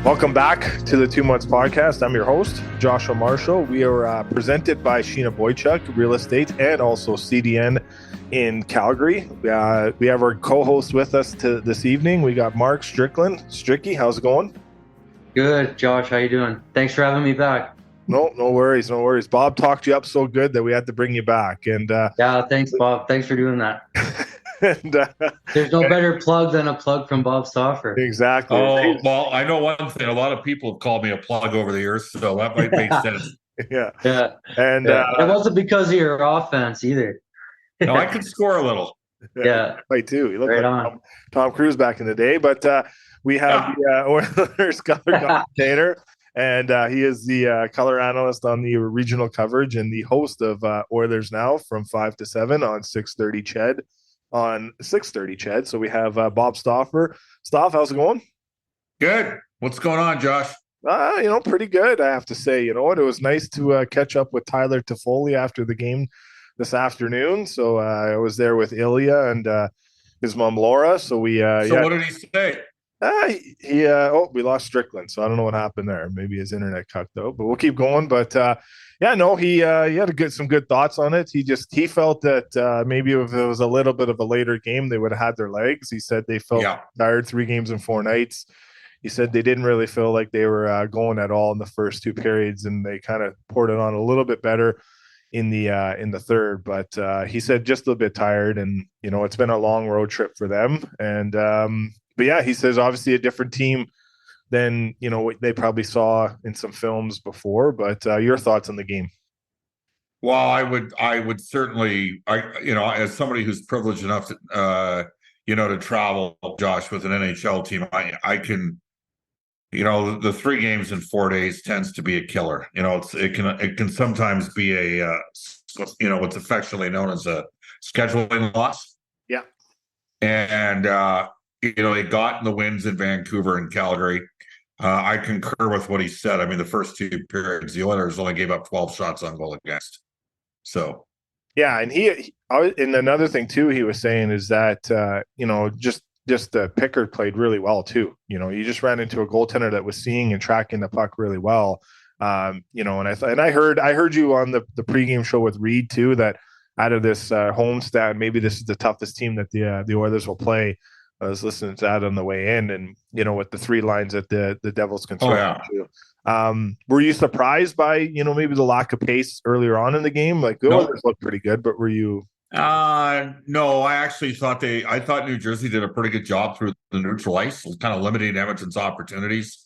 Welcome back to the 2 Months Podcast. I'm your host, Joshua Marshall. We are presented by Sheena Boychuk Real Estate and also CDN in Calgary. We have our co-host with us this evening. We got Mark Strickland. Stricky, how's it going? Good, Josh. How you doing? Thanks for having me back. No worries. Bob talked you up so good that we had to bring you back. And yeah, thanks, Bob. Thanks for doing that. And, there's no better plug than a plug from Bob Stauffer. Exactly. Oh, well, I know one thing. A lot of people have called me a plug over the years, so that might make sense. Yeah. And it wasn't because of your offense either. No, I can score a little. Yeah. Right, too. You look right like on. Tom Cruise back in the day. But we have the Oilers color commentator, and he is the color analyst on the regional coverage and the host of Oilers Now from 5 to 7 on 6:30 CHED. On 6:30 CHED. So we have Bob Stauffer. Staff, how's it going? Good. What's going on, Josh? Pretty good, I have to say. You know what? It was nice to catch up with Tyler Toffoli after the game this afternoon. So I was there with Ilya and his mom Laura. So we what did he say? We lost Strickland, so I don't know what happened there. Maybe his internet cucked out, but we'll keep going. But he had some good thoughts on it. He felt that maybe if it was a little bit of a later game, they would have had their legs. He said they felt tired 3 games in 4 nights. He said they didn't really feel like they were going at all in the first 2 periods, and they kind of poured it on a little bit better in the third. But he said just a little bit tired, and it's been a long road trip for them. And but yeah, he says obviously a different team than what they probably saw in some films before. But your thoughts on the game? Well, I would certainly, as somebody who's privileged enough to to travel, Josh, with an NHL team, I can, the 3 games in 4 days tends to be a killer. It can sometimes be a what's affectionately known as a scheduling loss. Yeah, and they got in the wins in Vancouver and Calgary. I concur with what he said. I mean, the first 2 periods, the Oilers only gave up 12 shots on goal against. So, yeah, and another thing too, he was saying is that just Pickard played really well too. You just ran into a goaltender that was seeing and tracking the puck really well. And I heard you on the pregame show with Reed too, that out of this homestand, maybe this is the toughest team that the Oilers will play. I was listening to that on the way in, and with the 3 lines that the Devils can throw. Were you surprised by maybe the lack of pace earlier on in the game? Like the Oilers looked pretty good, but were you? No, I actually thought New Jersey did a pretty good job through the neutral ice, kind of limiting Edmonton's opportunities.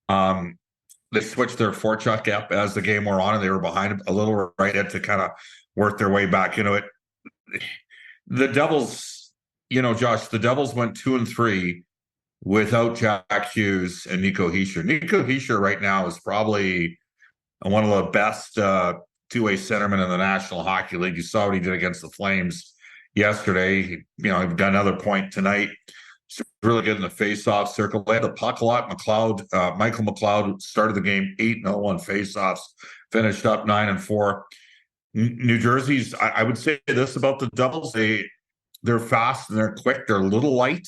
They switched their forecheck up as the game wore on, and they were behind a little right at to kind of work their way back. The Devils. Josh, the Devils went 2-3 without Jack Hughes and Nico Hischier. Nico Hischier right now is probably one of the best 2-way centermen in the National Hockey League. You saw what he did against the Flames yesterday. He got another point tonight. He's really good in the face-off circle. They had the puck a lot. Michael McLeod started the game 8-0 on face-offs, finished up 9-4. New Jersey's, I would say this about the Devils, they're fast and they're quick. They're a little light.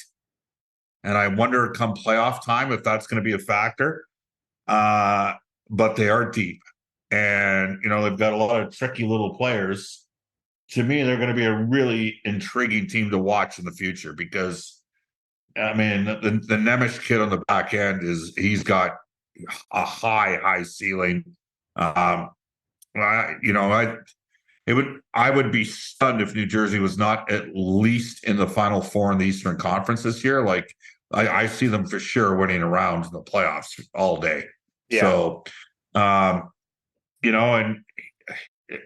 And I wonder come playoff time if that's going to be a factor. But they are deep. And, they've got a lot of tricky little players. To me, they're going to be a really intriguing team to watch in the future because, I mean, the Nemec kid on the back end he's got a high ceiling. I would be stunned if New Jersey was not at least in the Final 4 in the Eastern Conference this year. Like I see them for sure winning a round in the playoffs all day. Yeah. So, and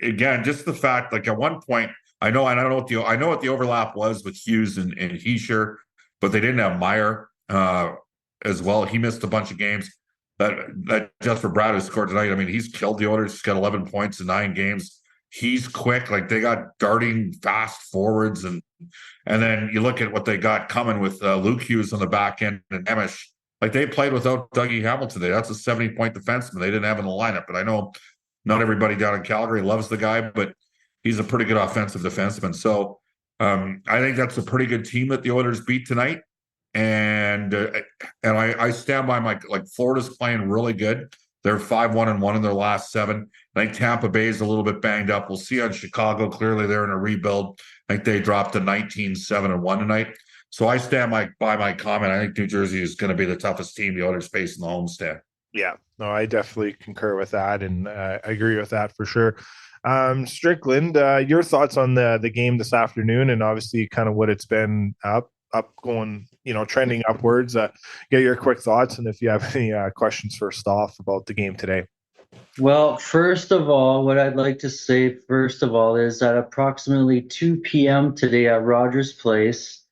again, just the fact, like at one point, I know what the overlap was with Hughes and Hischier, but they didn't have Meyer as well. He missed a bunch of games. That Jesper Bratt, who scored tonight, I mean, he's killed the Oilers. He's got 11 points in 9 games. He's quick. Like they got darting fast forwards, and then you look at what they got coming with Luke Hughes on the back end and Nemec. Like they played without Dougie Hamilton today. That's a 70-point defenseman they didn't have in the lineup. But I know not everybody down in Calgary loves the guy, but he's a pretty good offensive defenseman. So I think that's a pretty good team that the Oilers beat tonight. and I stand by my, like, Florida's playing really good. They're 5-1-1 in their last 7. I think Tampa Bay is a little bit banged up. We'll see on Chicago. Clearly, they're in a rebuild. I think they dropped to 19-7-1 tonight. So I stand by my comment. I think New Jersey is going to be the toughest team the Oilers face in the homestand. Yeah, no, I definitely concur with that, and I agree with that for sure. Strickland, your thoughts on the game this afternoon, and obviously kind of what it's been up going, trending upwards. Get your quick thoughts, and if you have any questions for Stauffer about the game today. Well, first of all, what I'd like to say is at approximately 2 p.m. today at Rogers Place,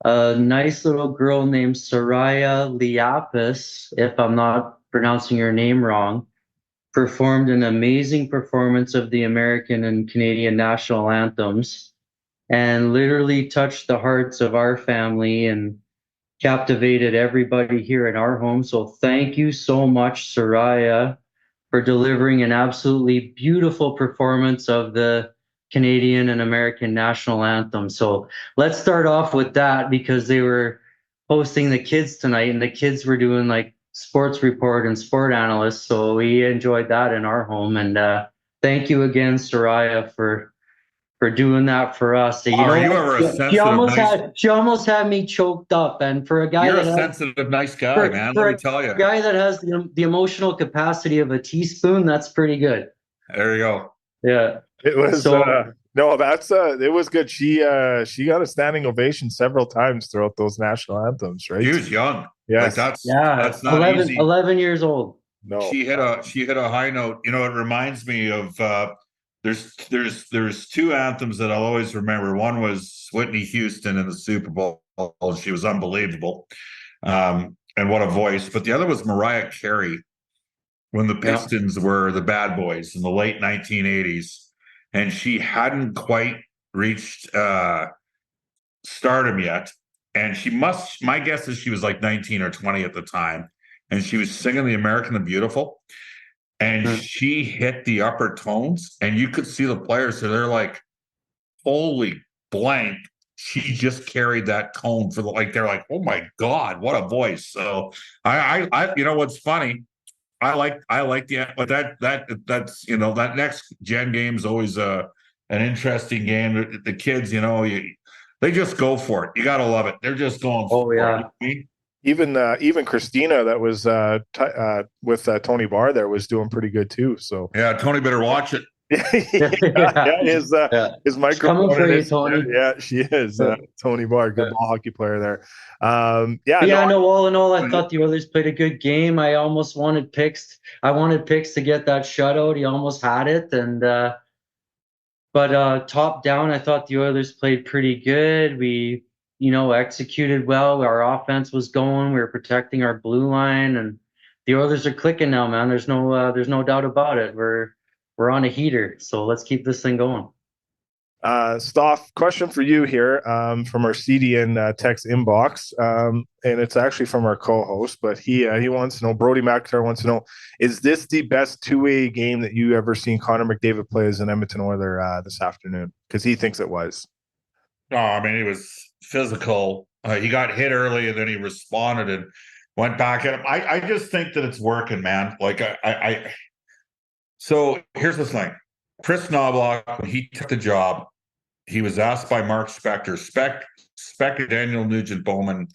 a nice little girl named Soraya Liapis, if I'm not pronouncing your name wrong, performed an amazing performance of the American and Canadian national anthems and literally touched the hearts of our family and captivated everybody here in our home. So thank you so much, Soraya, for delivering an absolutely beautiful performance of the Canadian and American national anthem. So let's start off with that, because they were hosting the kids tonight and the kids were doing like sports report and sport analysts. So we enjoyed that in our home. And thank you again, Soraya, for doing that for us. So, Are you ever a sensitive, she almost had me choked up. And for a guy you're a sensitive, nice guy, man. Let me tell you, a guy that has the emotional capacity of a teaspoon, that's pretty good. There you go. Yeah, it was no, that's it was good. She got a standing ovation several times throughout those national anthems, right? She was young. Yes. Like that's not 11, easy. 11 years old. No, she hit a high note. It reminds me of there's 2 anthems that I'll always remember. One was Whitney Houston in the Super Bowl. She was unbelievable, and what a voice. But the other was Mariah Carey when the Pistons were the bad boys in the late 1980s, and she hadn't quite reached stardom yet. And my guess is she was like 19 or 20 at the time, and she was singing the American the Beautiful. And she hit the upper tones, and you could see the players. So they're like, "Holy blank!" She just carried that tone for they're like, "Oh my God, what a voice!" So I what's funny? I like but that's that next gen game is always an interesting game. The kids, they just go for it. You got to love it. They're just going. Oh yeah. Even Christina, that was with Tony Barr, there was doing pretty good too. So yeah, Tony better watch it. His microphone. Coming for you, Tony. Yeah, she is. Tony Barr, good ball hockey player there. All in all, I thought the Oilers played a good game. I almost wanted Picks. I wanted Picks to get that shutout. He almost had it, and but top down, I thought the Oilers played pretty good. We executed well. Our offense was going. We were protecting our blue line, and the Oilers are clicking now, man. There's no doubt about it. We're on a heater, so let's keep this thing going. Stauffer, question for you here from our CDN text inbox, and it's actually from our co-host, but he wants to know, Brody McIntyre wants to know, is this the best two-way game that you ever seen Connor McDavid play as an Edmonton Oiler this afternoon? Because he thinks it was. No, I mean, he was physical. He got hit early, and then he responded and went back at him. I just think that it's working, man. Like So here's the thing. Chris Knobloch, when he took the job, he was asked by Mark Spector. Spector, Daniel Nugent-Bowman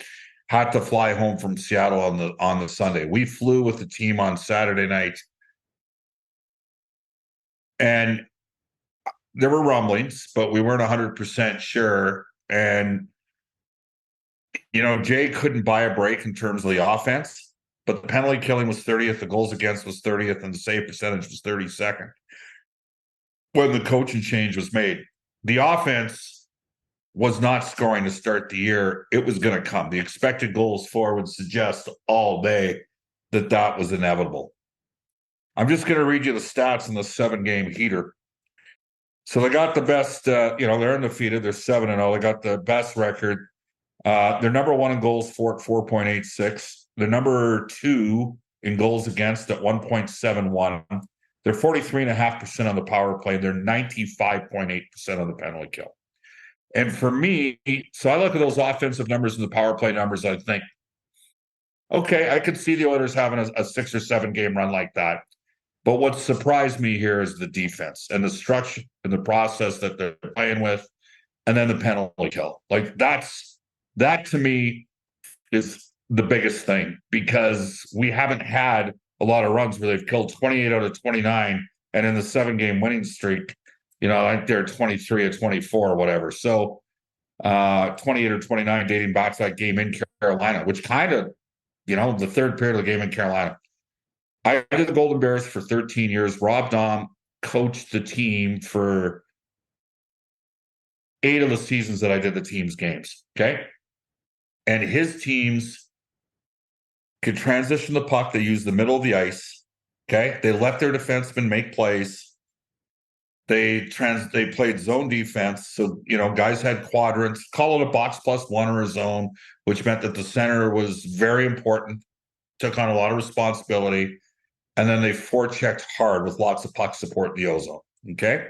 had to fly home from Seattle on the Sunday. We flew with the team on Saturday night, and there were rumblings, but we weren't 100% sure. And Jay couldn't buy a break in terms of the offense, but the penalty killing was 30th, the goals against was 30th, and the save percentage was 32nd when the coaching change was made. The offense was not scoring to start the year. It was going to come. The expected goals for would suggest all day that was inevitable. I'm just going to read you the stats in the 7-game heater. So they got the best, they're undefeated. They're 7-0. They got the best record. They're number 1 in goals for at 4.86. They're number 2 in goals against at 1.71. They're 43.5% on the power play. They're 95.8% on the penalty kill. And for me, so I look at those offensive numbers and the power play numbers, I think, okay, I could see the Oilers having a 6 or 7 game run like that. But what surprised me here is the defense and the structure and the process that they're playing with, and then the penalty kill. Like that to me is the biggest thing, because we haven't had a lot of runs where they've killed 28 out of 29, and in the 7-game winning streak, I think they're 23 or 24 or whatever. So 28 or 29 dating back to that game in Carolina, which kind of, the third period of the game in Carolina. I did the Golden Bears for 13 years. Rob Dahm coached the team for 8 of the seasons that I did the team's games. Okay. And his teams could transition the puck. They used the middle of the ice. Okay. They let their defensemen make plays. They played zone defense. So, guys had quadrants, call it a box plus one or a zone, which meant that the center was very important, took on a lot of responsibility. And then they forechecked hard with lots of puck support in the ozone. Okay.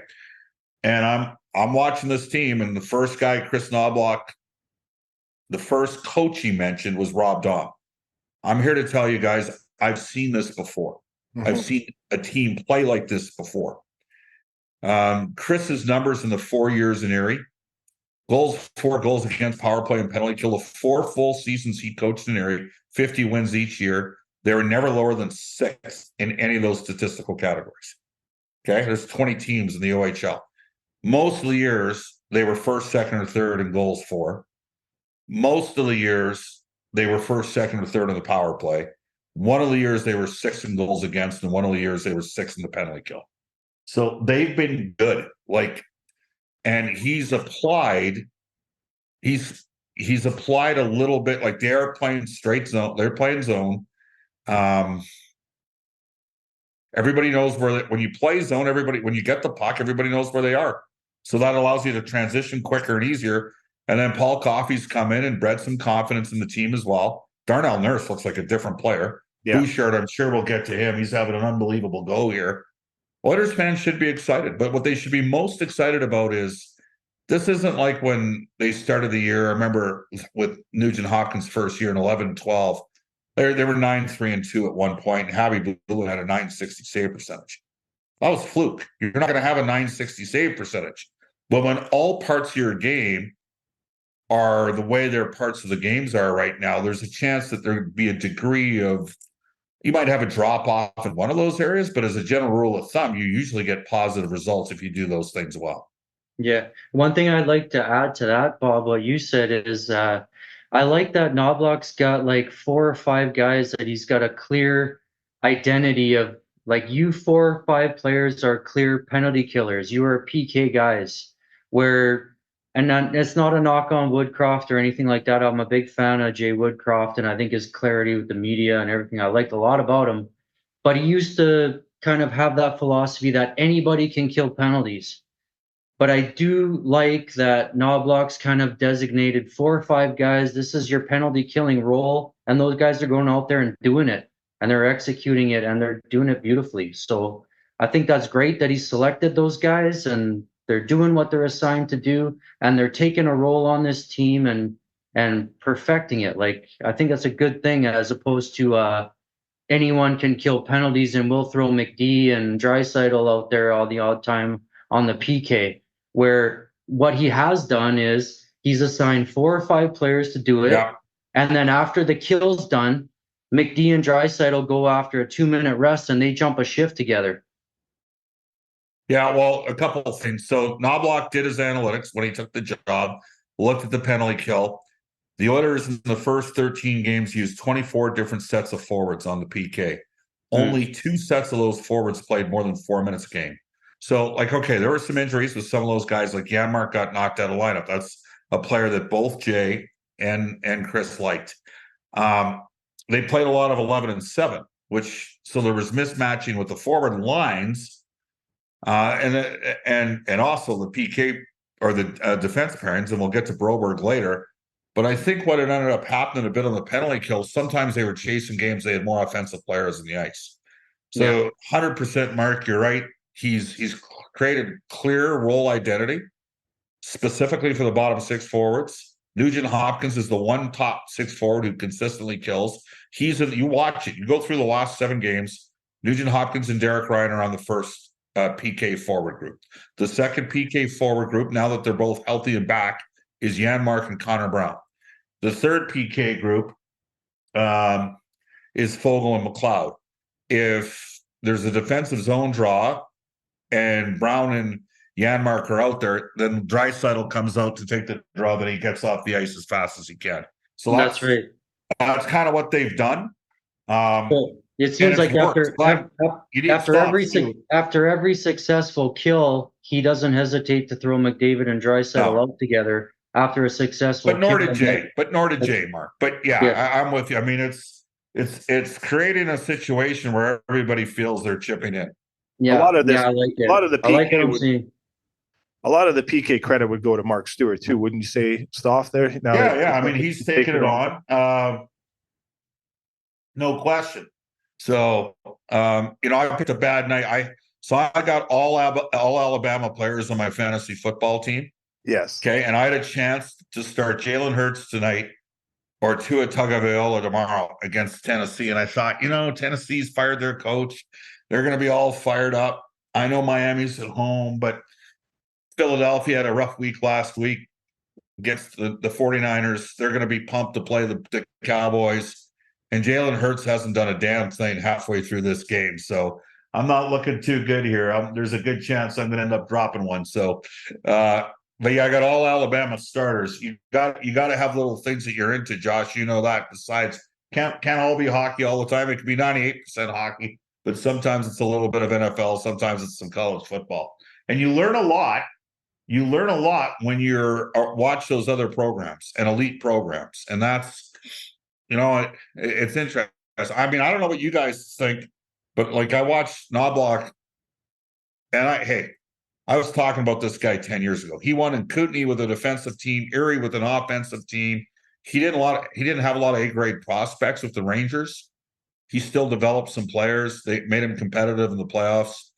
And I'm watching this team, and the first guy, Chris Knobloch, the first coach he mentioned was Rob Dahm. I'm here to tell you guys, I've seen this before. Mm-hmm. I've seen a team play like this before. Chris's numbers in the 4 years in Erie, 4 goals against, power play and penalty kill, the 4 full seasons he coached in Erie, 50 wins each year. They were never lower than 6 in any of those statistical categories. Okay, there's 20 teams in the OHL. Most of the years, they were first, second, or third in goals for. Most of the years, they were first, second, or third in the power play. One of the years, they were 6 in goals against, and one of the years, they were 6 in the penalty kill. So they've been good. And he's applied a little bit, like they're playing straight zone. They're playing zone. Everybody knows when you play zone, when you get the puck, everybody knows where they are. So that allows you to transition quicker and easier. And then Paul Coffey's come in and bred some confidence in the team as well. Darnell Nurse looks like a different player. Yeah. Bouchard, I'm sure we'll get to him. He's having an unbelievable go here. Oilers fans should be excited, but what they should be most excited about is this isn't like when they started the year. I remember with Nugent Hopkins' first year in 11-12, they were 9-3-2 at one point, and Javi Blue had a 960 save percentage. That was fluke. You're not going to have a 960 save percentage. But when all parts of your game are the way their parts of the games are right now, there's a chance that there would be a degree of, you might have a drop off in one of those areas, but as a general rule of thumb, you usually get positive results if you do those things well. Yeah. One thing I'd like to add to that, Bob, what you said is I like that Knobloch's got like 4 or 5 guys that he's got a clear identity of, like, you 4 or 5 players are clear penalty killers. You are PK guys and it's not a knock on Woodcroft or anything like that. I'm a big fan of Jay Woodcroft, and I think his clarity with the media and everything, I liked a lot about him. But he used to kind of have that philosophy that anybody can kill penalties. But I do like that Knobloch's kind of designated 4 or 5 guys. This is your penalty killing role. And those guys are going out there and doing it. And they're executing it, and they're doing it beautifully. So I think that's great that he selected those guys, and they're doing what they're assigned to do. And they're taking a role on this team and perfecting it. Like, I think that's a good thing, as opposed to anyone can kill penalties and we'll throw McD and Draisaitl out there all the odd time on the PK. Where what he has done is he's assigned 4 or 5 players to do it. Yeah. And then after the kill's done, McD and Draisaitl go after a 2-minute rest, and they jump a shift together. Yeah, well, a couple of things. So Knobloch did his analytics when he took the job, looked at the penalty kill. The Oilers in the first 13 games used 24 different sets of forwards on the PK. Only 2 sets of those forwards played more than 4 minutes a game. So, okay, there were some injuries with some of those guys. Like Janmark got knocked out of lineup. That's a player that both Jay and Chris liked. They played a lot of 11 and 7, so there was mismatching with the forward lines, and also the PK or the defense pairings. And we'll get to Broberg later. But I think what had ended up happening a bit on the penalty kill, sometimes they were chasing games. They had more offensive players in the ice. So 100%, Mark, you're right. He's created clear role identity. specifically for the bottom six forwards. Nugent Hopkins is the one top six forward who consistently kills. You watch it. You go through the last 7 games. Nugent Hopkins and Derek Ryan are on the first PK forward group. The second PK forward group, now that they're both healthy and back, is Janmark and Connor Brown. The third PK group is Fogle and McLeod. If there's a defensive zone draw and Brown and Janmark are out there, then Draisaitl comes out to take the draw, then he gets off the ice as fast as he can. So That's right. That's kind of what they've done. It seems like after every successful kill, he doesn't hesitate to throw McDavid and Draisaitl out together after a successful. But nor did Jay, Mark. But I'm with you. I mean, it's creating a situation where everybody feels they're chipping in. Yeah, I like it. A lot of the PK I like what I'm seeing. A lot of the PK credit would go to Mark Stewart too, wouldn't you say, Stauffer? There, now I mean, he's taking it on, no question. So, I picked a bad night. I got all Alabama players on my fantasy football team. Yes. Okay, and I had a chance to start Jalen Hurts tonight or Tua Tagovailoa tomorrow against Tennessee, and I thought, Tennessee's fired their coach. They're going to be all fired up. I know Miami's at home, but Philadelphia had a rough week last week against the 49ers. They're going to be pumped to play the Cowboys. And Jalen Hurts hasn't done a damn thing halfway through this game. So I'm not looking too good here. There's a good chance I'm going to end up dropping one. So, but yeah, I got all Alabama starters. You got to have little things that you're into, Josh. You know that. Besides, can't all be hockey all the time. It can be 98% hockey, but sometimes it's a little bit of NFL. Sometimes it's some college football. And you learn a lot. You learn a lot when you're watch those other programs and elite programs. And that's, it's interesting. I mean, I don't know what you guys think, but like I watched Knobloch and I was talking about this guy 10 years ago. He won in Kootenay with a defensive team, Erie with an offensive team. He didn't have a lot of A-grade prospects with the Rangers. He still developed some players. They made him competitive in the playoffs.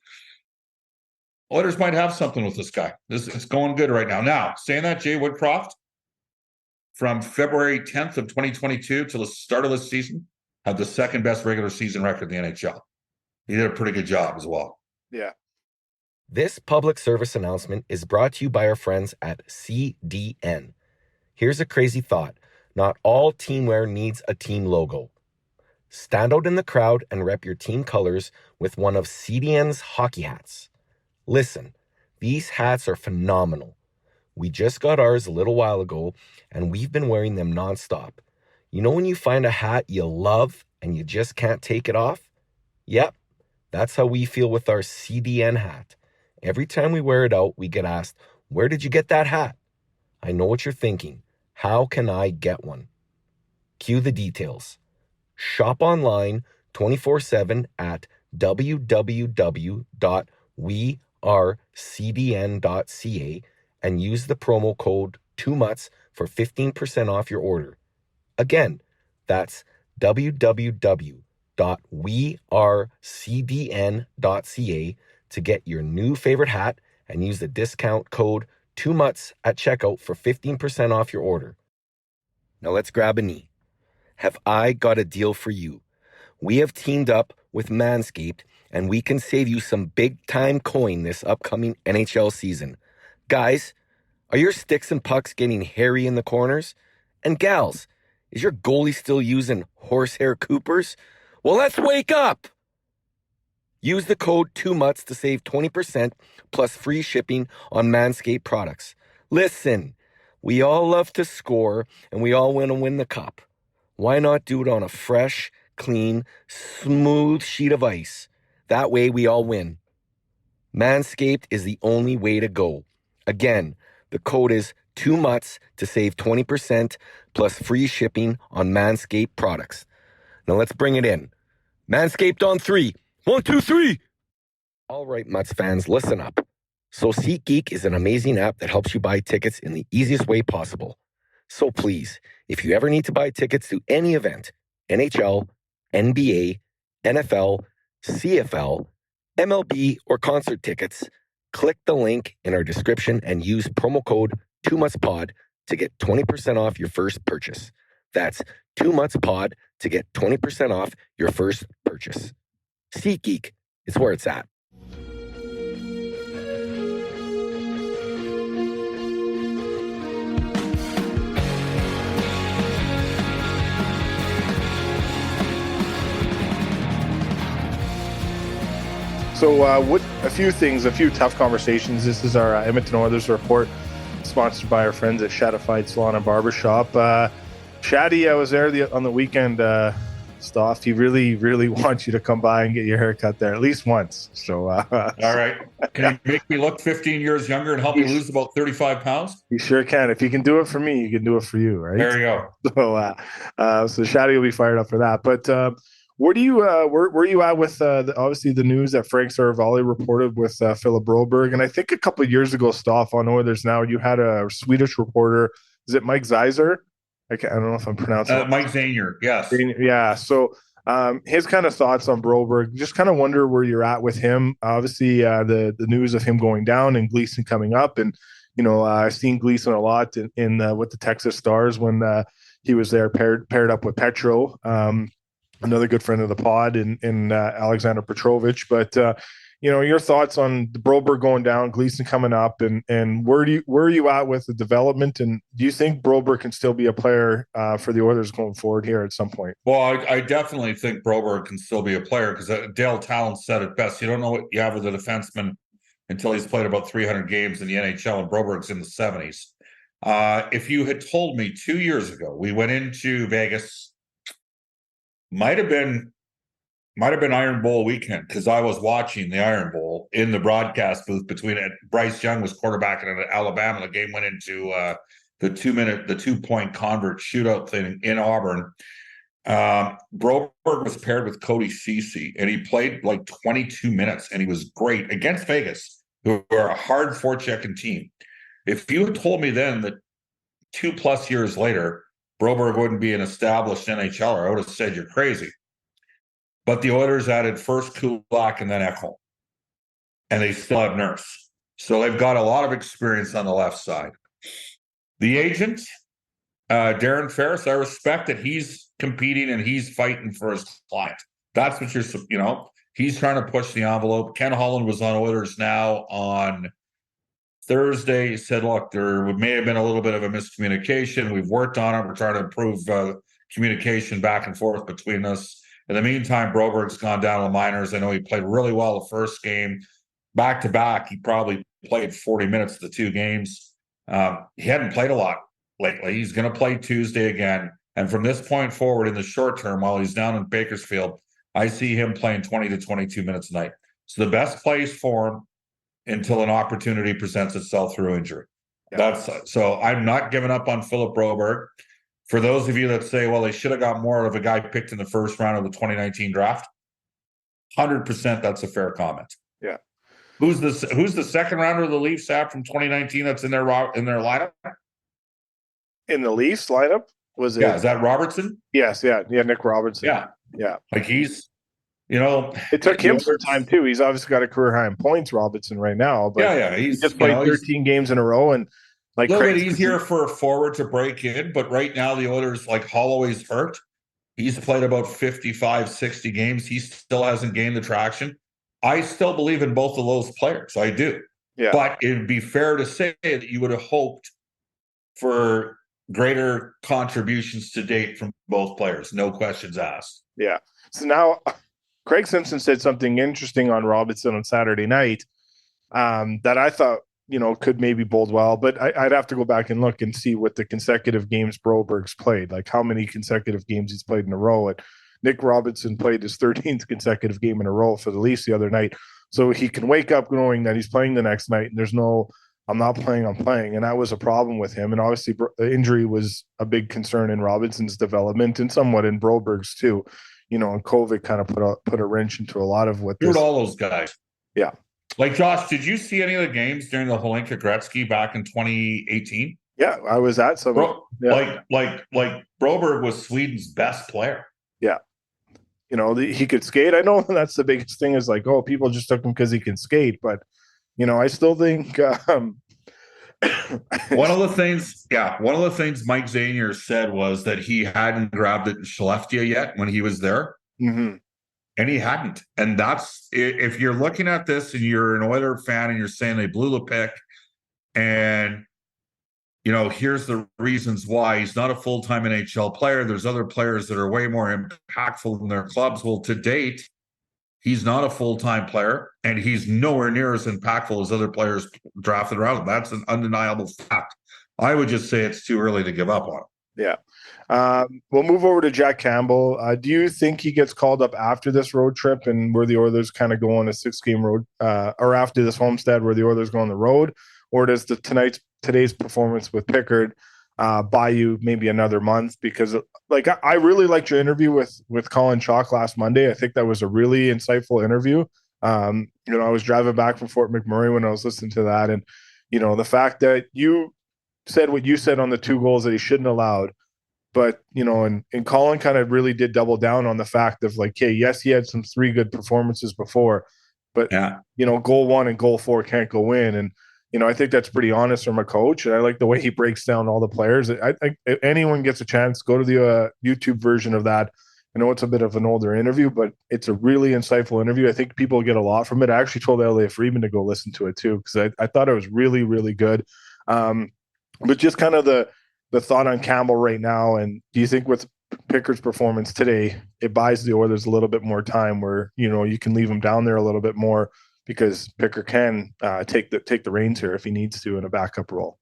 Oilers might have something with this guy. It's going good right now. Now, saying that, Jay Woodcroft, from February 10th of 2022 to the start of this season, had the second best regular season record in the NHL. He did a pretty good job as well. Yeah. This public service announcement is brought to you by our friends at CDN. Here's a crazy thought. Not all teamwear needs a team logo. Stand out in the crowd and rep your team colors with one of CDN's hockey hats. Listen, these hats are phenomenal. We just got ours a little while ago, and we've been wearing them nonstop. You know when you find a hat you love and you just can't take it off? Yep, that's how we feel with our CDN hat. Every time we wear it out, we get asked, "Where did you get that hat?" I know what you're thinking. How can I get one? Cue the details. Shop online 24/7 at www.wearecdn.ca and use the promo code 2MUTS for 15% off your order. Again, that's www.wearecdn.ca to get your new favorite hat and use the discount code 2MUTS at checkout for 15% off your order. Now let's grab a knee. Have I got a deal for you? We have teamed up with Manscaped and we can save you some big time coin this upcoming NHL season. Guys, are your sticks and pucks getting hairy in the corners? And gals, is your goalie still using horsehair Coopers? Well, let's wake up! Use the code 2MUTS to save 20% plus free shipping on Manscaped products. Listen, we all love to score and we all want to win the cup. Why not do it on a fresh, clean, smooth sheet of ice? That way we all win. Manscaped is the only way to go. Again, the code is 2MUTS to save 20% plus free shipping on Manscaped products. Now let's bring it in. Manscaped on 3. 1, 2, 3. All right, Mutts fans, listen up. So SeatGeek is an amazing app that helps you buy tickets in the easiest way possible. So please, if you ever need to buy tickets to any event, NHL, NBA, NFL, CFL, MLB, or concert tickets, Click the link in our description and use promo code 2monthspod to get 20% off your first purchase. That's 2monthspod to get 20% off your first purchase. SeatGeek is where it's at. So a few tough conversations. This is our Edmonton Oilers report, sponsored by our friends at Shadified Salon and Barbershop. Shaddy, I was there on the weekend. Stauffer, he really, really wants you to come by and get your hair cut there at least once. So, all right. Can you make me look 15 years younger and help me lose about 35 pounds? You sure can. If you can do it for me, you can do it for you, right? There you go. So Shaddy will be fired up for that. But where do you where you at with obviously the news that Frank Saravalli reported with Philip Broberg? And I think a couple of years ago, Stauffer, on Oilers Now, you had a Swedish reporter. Is it Mike Zeiser? I don't know if I'm pronouncing it. Mike Zainier, yes. Yeah. So his kind of thoughts on Broberg, just kind of wonder where you're at with him. Obviously, the news of him going down and Gleason coming up. And, I've seen Gleason a lot in with the Texas Stars when he was there paired up with Petro, another good friend of the pod, in Alexander Petrovich. But, your thoughts on the Broberg going down, Gleason coming up, and where are you at with the development? And do you think Broberg can still be a player for the Oilers going forward here at some point? Well, I definitely think Broberg can still be a player because Dale Talent said it best. You don't know what you have with a defenseman until he's played about 300 games in the NHL, and Broberg's in the 70s. If you had told me 2 years ago, we went into Vegas, might have been Iron Bowl weekend, because I was watching the Iron Bowl in the broadcast booth between it. Bryce Young was quarterbacking at Alabama. The game went into the 2-point convert shootout thing in Auburn. Broberg was paired with Cody Ceci, and he played like 22 minutes, and he was great against Vegas, who are a hard forechecking team. If you had told me then that 2+ years later, Broberg wouldn't be an established NHLer, I would have said you're crazy. But the Oilers added first Kulak and then Ekholm. And they still have Nurse. So they've got a lot of experience on the left side. The agent, Darren Ferris, I respect that he's competing and he's fighting for his client. That's what he's trying to push the envelope. Ken Holland was on Oilers Now on Thursday. He said, look, there may have been a little bit of a miscommunication. We've worked on it. We're trying to improve communication back and forth between us. In the meantime, Broberg's gone down to the minors. I know he played really well the first game. Back-to-back, he probably played 40 minutes of the 2 games. He hadn't played a lot lately. He's going to play Tuesday again. And from this point forward, in the short term, while he's down in Bakersfield, I see him playing 20 to 22 minutes a night. So the best place for him until an opportunity presents itself through injury. Yeah. So I'm not giving up on Philip Broberg. For those of you that say, well, they should have got more of a guy picked in the first round of the 2019 draft, 100% that's a fair comment. Yeah. Who's the second rounder of the Leafs have from 2019 that's in their lineup? In the Leafs lineup? Was it? Yeah, is that Robertson? Yes, yeah, Nick Robertson. Yeah. Like he's, it took him some time too. He's obviously got a career high in points, Robertson, right now. But he just played 13 games in a row, and a little bit easier for a forward to break in, but right now the Oilers, like Holloway's hurt. He's played about 55, 60 games. He still hasn't gained the traction. I still believe in both of those players. I do. Yeah. But it'd be fair to say that you would have hoped for greater contributions to date from both players. No questions asked. Yeah. So now Craig Simpson said something interesting on Robinson on Saturday night that I thought, could maybe bode well, but I'd have to go back and look and see what the consecutive games Broberg's played, like how many consecutive games he's played in a row. And Nick Robinson played his 13th consecutive game in a row for the Leafs the other night. So he can wake up knowing that he's playing the next night and there's no, I'm not playing, I'm playing. And that was a problem with him. And obviously the injury was a big concern in Robinson's development and somewhat in Broberg's too. And COVID kind of put a wrench into a lot of what all those guys. Yeah. Like, Josh, did you see any of the games during the Holinka Gretzky back in 2018? Yeah, I was at some. Like Broberg was Sweden's best player. Yeah. He could skate. I know that's the biggest thing is like, oh, people just took him because he can skate. But, I still think one of the things Mike Zanier said was that he hadn't grabbed it in Skellefteå yet when he was there. Mm-hmm. And he hadn't. And that's, if you're looking at this and you're an Oilers fan and you're saying they blew the pick, and here's the reasons why. He's not a full-time NHL player. There's other players that are way more impactful in their clubs. Well, to date, he's not a full-time player, and he's nowhere near as impactful as other players drafted around him. That's an undeniable fact. I would just say it's too early to give up on him. Yeah. We'll move over to Jack Campbell. Do you think he gets called up after this road trip and where the Oilers kind of go on a 6-game road, or after this homestand where the Oilers go on the road, or does today's performance with Pickard buy you maybe another month? Because I really liked your interview with Colin Chalk last Monday. I think that was a really insightful interview. I was driving back from Fort McMurray when I was listening to that, and the fact that you said what you said on the 2 goals that he shouldn't have allowed. But, and Colin kind of really did double down on the fact of hey, yes, he had some 3 good performances before, but, goal 1 and goal 4 can't go in. And, I think that's pretty honest from a coach. And I like the way he breaks down all the players. I think if anyone gets a chance, go to the YouTube version of that. I know it's a bit of an older interview, but it's a really insightful interview. I think people get a lot from it. I actually told Elliot Friedman to go listen to it too, because I thought it was really, really good. But just kind of the thought on Campbell right now, and do you think with Pickard's performance today, it buys the Oilers a little bit more time where, you can leave him down there a little bit more because Pickard can take the reins here if he needs to in a backup role?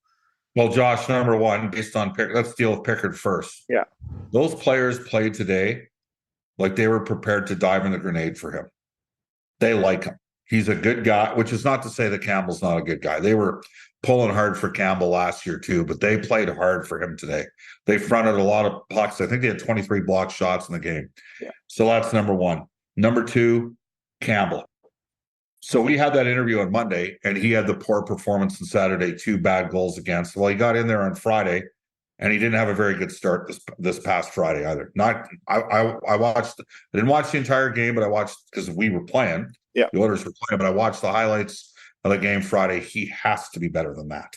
Well, Josh, number one, based on Pickard, let's deal with Pickard first. Yeah. Those players played today like they were prepared to dive in the grenade for him. They like him. He's a good guy, which is not to say that Campbell's not a good guy. They were pulling hard for Campbell last year too, but they played hard for him today. They fronted a lot of pucks. I think they had 23 blocked shots in the game. Yeah. So that's number one. Number two, Campbell. So we had that interview on Monday, and he had the poor performance on Saturday, 2 bad goals against. Well, he got in there on Friday, and he didn't have a very good start this past Friday either. I watched. I didn't watch the entire game, but I watched because we were playing. Yeah, the Oilers were playing, but I watched the highlights of the game Friday. He has to be better than that.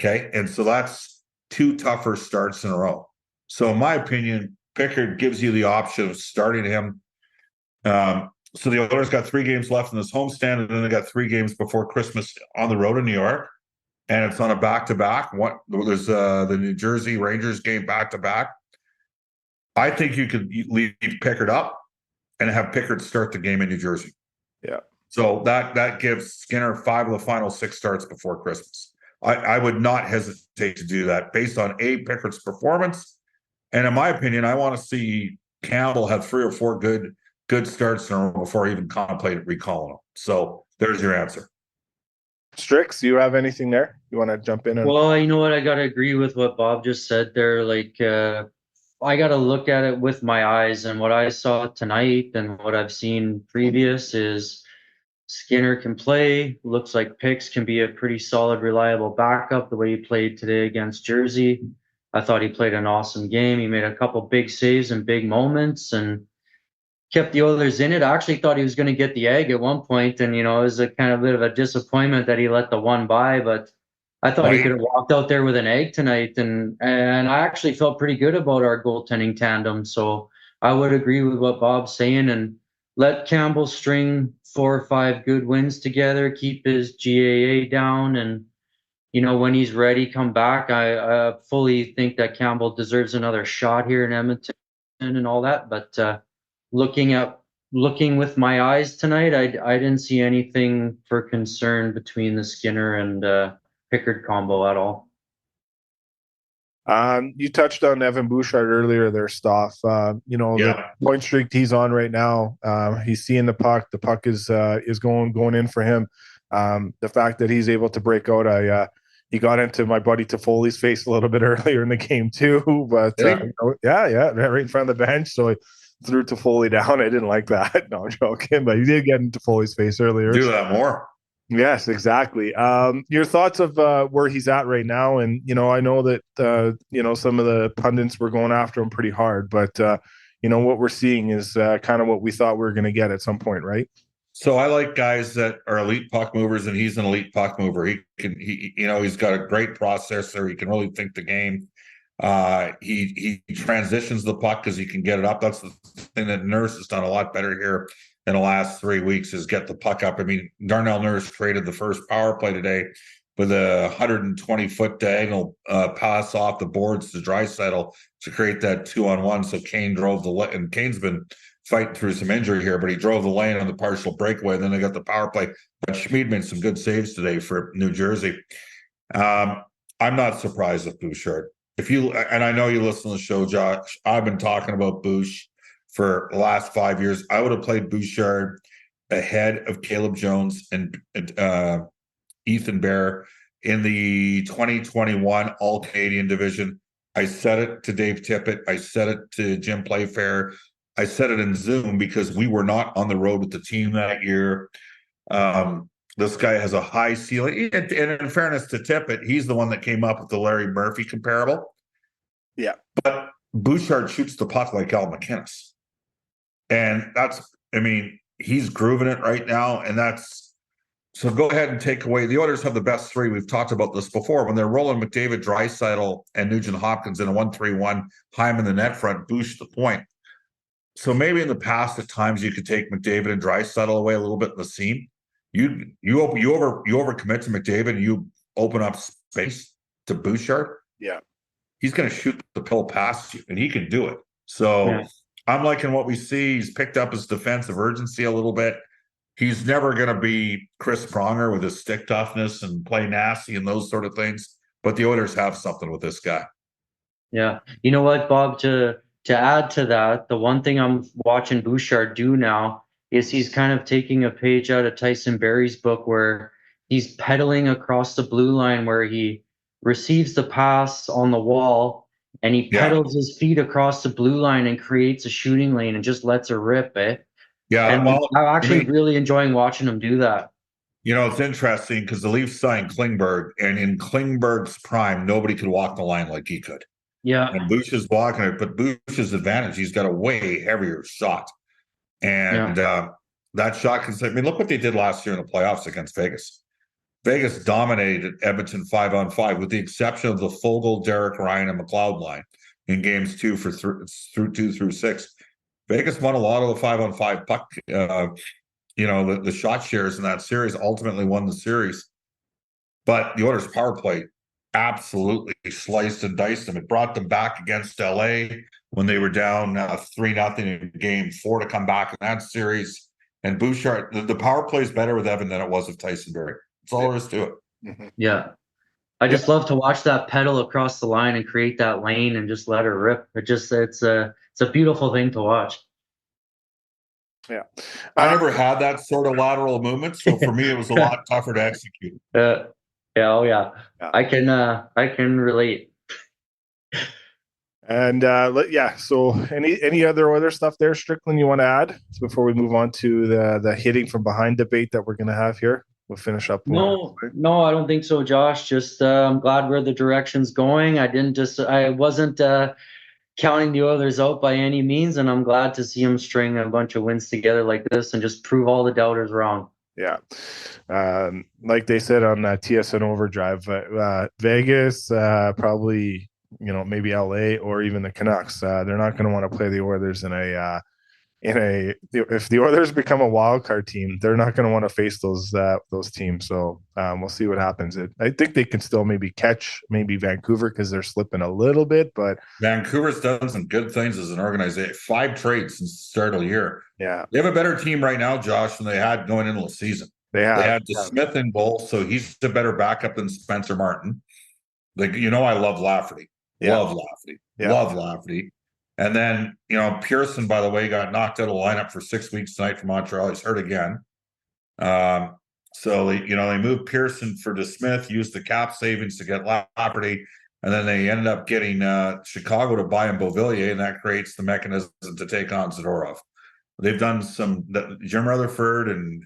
Okay, and so that's 2 tougher starts in a row. So in my opinion, Pickard gives you the option of starting him. So the Oilers got 3 games left in this homestand, and then they got 3 games before Christmas on the road in New York, and it's on a back-to-back. There's the New Jersey Rangers game back-to-back. I think you could leave Pickard up and have Pickard start the game in New Jersey. Yeah. So that gives Skinner 5 of the final 6 starts before Christmas. I would not hesitate to do that based on Pickard's performance, and in my opinion, I want to see Campbell have 3 or 4 good starts in a row before I even contemplate recalling him. So there's your answer. Strix, do you have anything there? You want to jump in? Well, you know what? I got to agree with what Bob just said there. I got to look at it with my eyes, and what I saw tonight and what I've seen previous is Skinner can play. Looks like Picks can be a pretty solid, reliable backup the way he played today against Jersey. I thought he played an awesome game. He made a couple big saves and big moments and kept the Oilers in it. I actually thought he was going to get the egg at one point, and it was a kind of bit of a disappointment that he let the one by, but I thought he could have walked out there with an egg tonight, and I actually felt pretty good about our goaltending tandem. So I would agree with what Bob's saying and let Campbell string 4 or 5 good wins together, keep his GAA down, and when he's ready, come back. I fully think that Campbell deserves another shot here in Edmonton and all that, but looking with my eyes tonight, I didn't see anything for concern between the Skinner and Pickard combo at all. You touched on Evan Bouchard earlier there, Staff. The point streak he's on right now, he's seeing the puck. The puck is going in for him. The fact that he's able to break out, he got into my buddy Toffoli's face a little bit earlier in the game too, but right in front of the bench. So threw Toffoli down. I didn't like that. No, I'm joking, but he did get into Toffoli's face earlier. Do that more. Yes, exactly. Your thoughts of where he's at right now, and I know that some of the pundits were going after him pretty hard, but what we're seeing is kind of what we thought we were going to get at some point, right? So I like guys that are elite puck movers, and he's an elite puck mover. He's got a great processor. He can really think the game. He transitions the puck because he can get it up. That's the thing that Nurse has done a lot better here in the last 3 weeks is get the puck up. I mean, Darnell Nurse created the first power play today with a 120-foot diagonal pass off the boards to Draisaitl to create that 2-on-1. So Kane drove and Kane's been fighting through some injury here, but he drove the lane on the partial breakaway. And then they got the power play. But Schmid made some good saves today for New Jersey. I'm not surprised with Bouchard. And I know you listen to the show, Josh, I've been talking about Bouch for the last 5 years. I would have played Bouchard ahead of Caleb Jones and Ethan Bear in the 2021 All-Canadian division. I said it to Dave Tippett. I said it to Jim Playfair. I said it in Zoom because we were not on the road with the team that year. This guy has a high ceiling. And in fairness to Tippett, he's the one that came up with the Larry Murphy comparable. Yeah. But Bouchard shoots the puck like Al McInnes. And he's grooving it right now. And so go ahead and take away. The Oilers have the best three. We've talked about this before. When they're rolling McDavid, Draisaitl, and Nugent Hopkins in a 1-3-1, Hyman the net front, Bouch the point. So maybe in the past, at times you could take McDavid and Draisaitl away a little bit in the seam. You overcommit to McDavid and you open up space to Bouchard. Yeah, he's going to shoot the pill past you, and he can do it. So I'm liking what we see. He's picked up his defensive urgency a little bit. He's never going to be Chris Pronger with his stick toughness and play nasty and those sort of things. But the Oilers have something with this guy. Yeah, you know what, Bob? To add to that, the one thing I'm watching Bouchard do now is he's kind of taking a page out of Tyson Barrie's book where he's pedaling across the blue line where he receives the pass on the wall and he pedals his feet across the blue line and creates a shooting lane and just lets her rip it. Yeah, and I'm actually really enjoying watching him do that. You know, it's interesting because the Leafs signed Klingberg, and in Klingberg's prime, nobody could walk the line like he could. Yeah. And Bouch is blocking it, but Bouch's advantage, he's got a way heavier shot. And that shot can look what they did last year in the playoffs against Vegas. Vegas dominated Edmonton 5-on-5 with the exception of the Fogle, Derek Ryan, and McLeod line in games 2 through 6. Vegas won a lot of the 5-on-5 puck. The shot shares in that series ultimately won the series. But the Oilers' power play absolutely sliced and diced them. It brought them back against LA when they were down 3-0 in game 4 to come back in that series. And Bouchard, the power play is better with Evan than it was with Tyson Barrie. That's all there is to it. Mm-hmm. Yeah. I just love to watch that pedal across the line and create that lane and just let her rip. It's a beautiful thing to watch. Yeah. I never had that sort of lateral movement, so for me it was a lot tougher to execute. Yeah. I can relate. And so any other stuff there, Strickland, you want to add before we move on to the hitting from behind debate that we're going to have here? We'll finish up. No, I don't think so, Josh. Just I'm glad where the direction's going. I wasn't counting the Oilers out by any means, and I'm glad to see them string a bunch of wins together like this and just prove all the doubters wrong. Yeah. Like they said on TSN Overdrive, Vegas, probably, maybe LA or even the Canucks. They're not going to want to play the Oilers if the Oilers become a wild card team, they're not going to want to face those teams. So we'll see what happens. I think they can still maybe catch Vancouver because they're slipping a little bit, but Vancouver's done some good things as an organization. 5 trades since the start of the year. Yeah, they have a better team right now, Josh, than they had going into the season. They had Smith in goal, so he's a better backup than Spencer Martin. I love Lafferty. Love Lafferty. And then, Pearson, by the way, got knocked out of the lineup for 6 weeks tonight from Montreal. He's hurt again. So they moved Pearson for DeSmith, used the cap savings to get Lafferty, and then they ended up getting Chicago to buy him Beauvillier, and that creates the mechanism to take on Zadorov. They've done Jim Rutherford and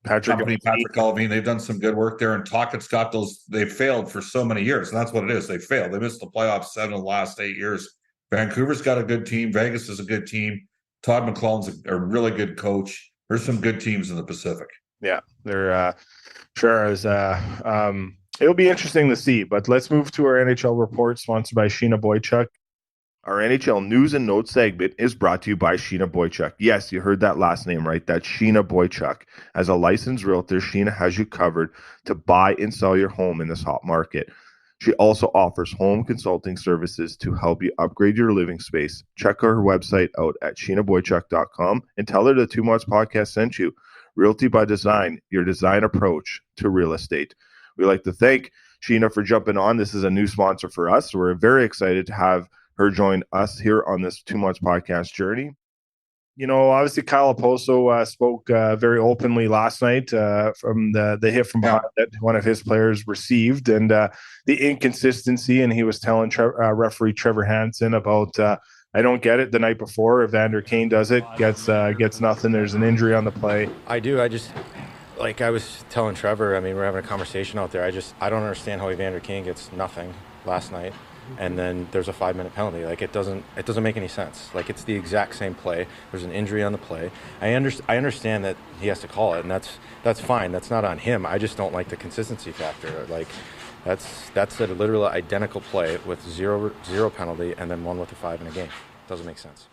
Patrick Alvin, they've done some good work there, and Tocchet's got those. They've failed for so many years, and that's what it is. They failed. They missed the playoffs 7 of the last 8 years. Vancouver's got a good team. Vegas is a good team. Todd McClellan's a really good coach. There's some good teams in the Pacific. Yeah, there sure is. It'll be interesting to see. But let's move to our NHL report, sponsored by Sheena Boychuk. Our NHL news and notes segment is brought to you by Sheena Boychuk. Yes, you heard that last name right. That's Sheena Boychuk. As a licensed realtor, Sheena has you covered to buy and sell your home in this hot market. She also offers home consulting services to help you upgrade your living space. Check her website out at sheenaboychuk.com and tell her the Two Months Podcast sent you. Realty by Design, your design approach to real estate. We'd like to thank Sheena for jumping on. This is a new sponsor for us. So we're very excited to have her join us here on this 2 months podcast journey. You know, obviously Kyle Oposo spoke very openly last night from the hit from behind that one of his players received, and the inconsistency. And he was telling referee Trevor Hansen about, I don't get it. The night before, Evander Kane does it, gets nothing. There's an injury on the play. I do. I just, like I was telling Trevor, I mean, we're having a conversation out there. I don't understand how Evander Kane gets nothing last night, and then there's a 5-minute penalty. Like, it doesn't make any sense. Like, it's the exact same play. There's an injury on the play. I understand that he has to call it, and that's fine. That's not on him. I just don't like the consistency factor. Like, that's a literal identical play with zero penalty, and then one with a 5 in a game. Doesn't make sense.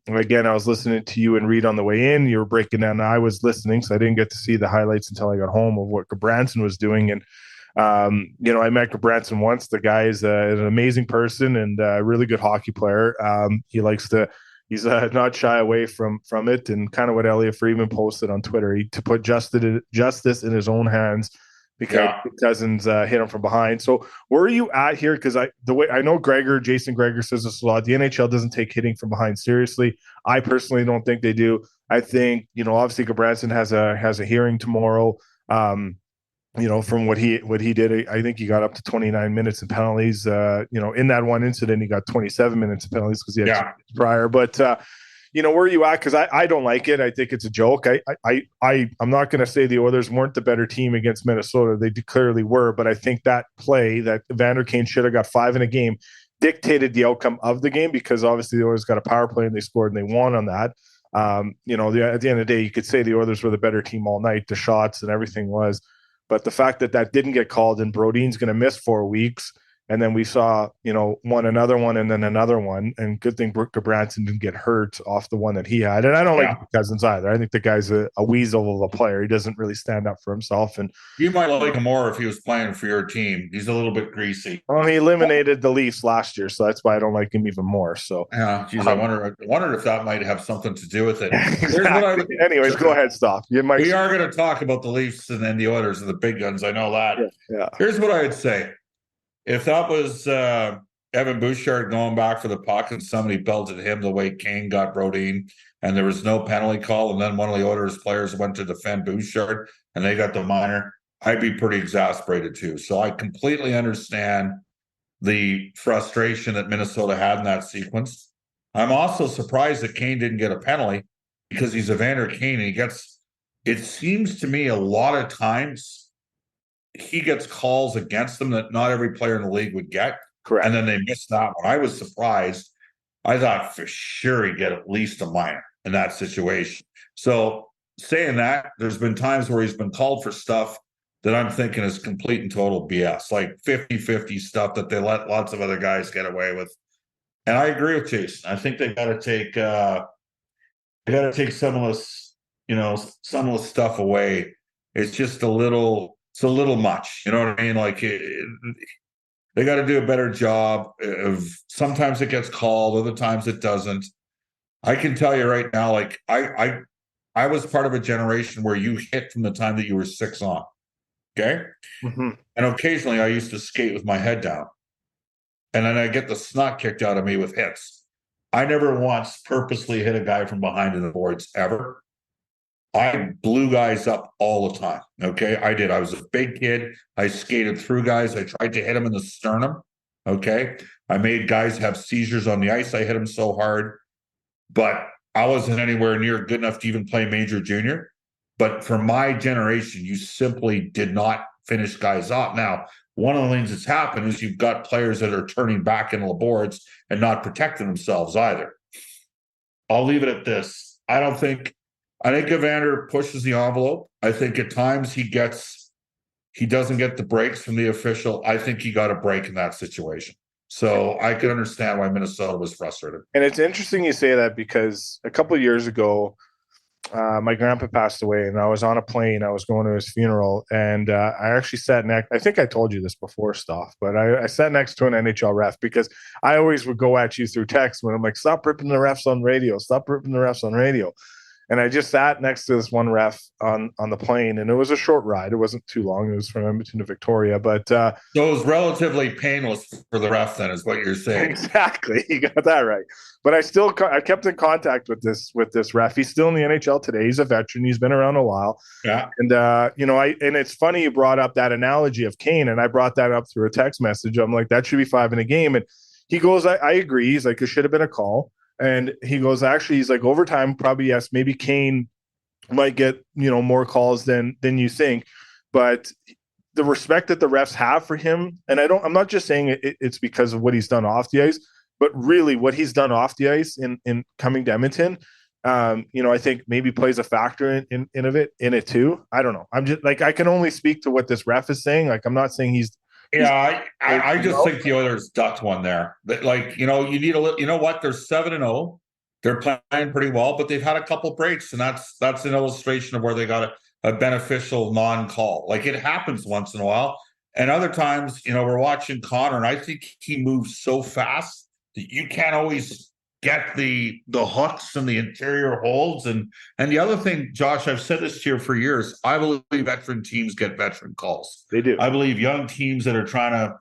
Again, I was listening to you and Reed on the way in. You were breaking down. I was listening, so I didn't get to see the highlights until I got home of what Gabranson was doing. And you know, I met Gabranson once. The guy is an amazing person and a really good hockey player. He's not shy away from it, and kind of what Elliot Friedman posted on Twitter, to put justice in his own hands because Cousins hit him from behind. So where are you at here? Because I know Jason Gregor says this a lot. The NHL doesn't take hitting from behind seriously. I personally don't think they do. I think, you know, obviously Gabranson has a hearing tomorrow. You know, from what he did, I think he got up to 29 minutes in penalties. You know, in that one incident, he got 27 minutes of penalties because he had 2 minutes prior. But you know, where are you at? Because I don't like it. I think it's a joke. I'm not going to say the Oilers weren't the better team against Minnesota. They clearly were. But I think that play that Evander Kane should have got 5 in a game dictated the outcome of the game, because obviously the Oilers got a power play and they scored and they won on that. You know, at the end of the day, you could say the Oilers were the better team all night. The shots and everything was. But the fact that didn't get called, and Brodin's going to miss 4 weeks, and then we saw, you know, another one, and then another one, and good thing Gabranson didn't get hurt off the one that he had. And I don't like Cousins either. I think the guy's a weasel of a player. He doesn't really stand up for himself. And you might like him more if he was playing for your team. He's a little bit greasy. Well, he eliminated the Leafs last year, so that's why I don't like him even more. So yeah, geez, I wonder if that might have something to do with it. Exactly. Anyways, go ahead, Stauffer. We are going to talk about the Leafs and then the Oilers and the big guns. I know that. Yeah. Here's what I would say. If that was Evan Bouchard going back for the puck and somebody belted him the way Kane got Brodin, and there was no penalty call, and then one of the Oilers players went to defend Bouchard and they got the minor, I'd be pretty exasperated too. So I completely understand the frustration that Minnesota had in that sequence. I'm also surprised that Kane didn't get a penalty, because he's Evander Kane, and it seems to me a lot of times he gets calls against them that not every player in the league would get. Correct. And then they missed that one. I was surprised. I thought for sure he'd get at least a minor in that situation. So saying that, there's been times where he's been called for stuff that I'm thinking is complete and total BS, like 50-50 stuff that they let lots of other guys get away with. And I agree with Jason. I think they got to take some of this, you know, some of the stuff away. It's just a little much, you know what I mean? Like they got to do a better job of, sometimes it gets called, other times it doesn't. I can tell you right now, like I was part of a generation where you hit from the time that you were 6 on. Okay. Mm-hmm. And occasionally I used to skate with my head down, and then I get the snot kicked out of me with hits. I never once purposely hit a guy from behind in the boards ever. I blew guys up all the time. Okay. I did. I was a big kid. I skated through guys. I tried to hit them in the sternum. Okay. I made guys have seizures on the ice. I hit them so hard, but I wasn't anywhere near good enough to even play major junior. But for my generation, you simply did not finish guys off. Now, one of the things that's happened is you've got players that are turning back into the boards and not protecting themselves either. I'll leave it at this. I don't think I think Evander pushes the envelope. I think at times he doesn't get the breaks from the official. I think he got a break in that situation. So I can understand why Minnesota was frustrated. And it's interesting you say that because a couple of years ago, my grandpa passed away, and I was on a plane. I was going to his funeral, and I actually sat next. I think I told you this before, Stauffer, but I sat next to an NHL ref because I always would go at you through text when I'm like, "Stop ripping the refs on radio! Stop ripping the refs on radio!" And I just sat next to this one ref on the plane, and it was a short ride. It wasn't too long. It was from Edmonton to Victoria, but so it was relatively painless for the ref. Then is what you're saying. Exactly, you got that right. But I kept in contact with this ref. He's still in the NHL today. He's a veteran. He's been around a while. Yeah, and and it's funny you brought up that analogy of Kane, and I brought that up through a text message. I'm like, that should be 5 in a game, and he goes, I agree. He's like, it should have been a call. And he goes, actually, he's like, overtime, probably yes. Maybe Kane might get more calls than you think, but the respect that the refs have for him, and I'm not just saying it's because of what he's done off the ice, but really what he's done off the ice in coming to Edmonton. I think maybe plays a factor in it too. I don't know. I'm just like, I can only speak to what this ref is saying. Like, I'm not saying he's. Yeah, I just think the Oilers ducked one there. Like, you need a little. You know what? They're 7-0. They're playing pretty well, but they've had a couple breaks, and that's an illustration of where they got a beneficial non-call. Like, it happens once in a while, and other times, we're watching Connor, and I think he moves so fast that you can't always get the hooks and the interior holds. And the other thing, Josh, I've said this to you for years, I believe veteran teams get veteran calls. They do. I believe young teams that are trying to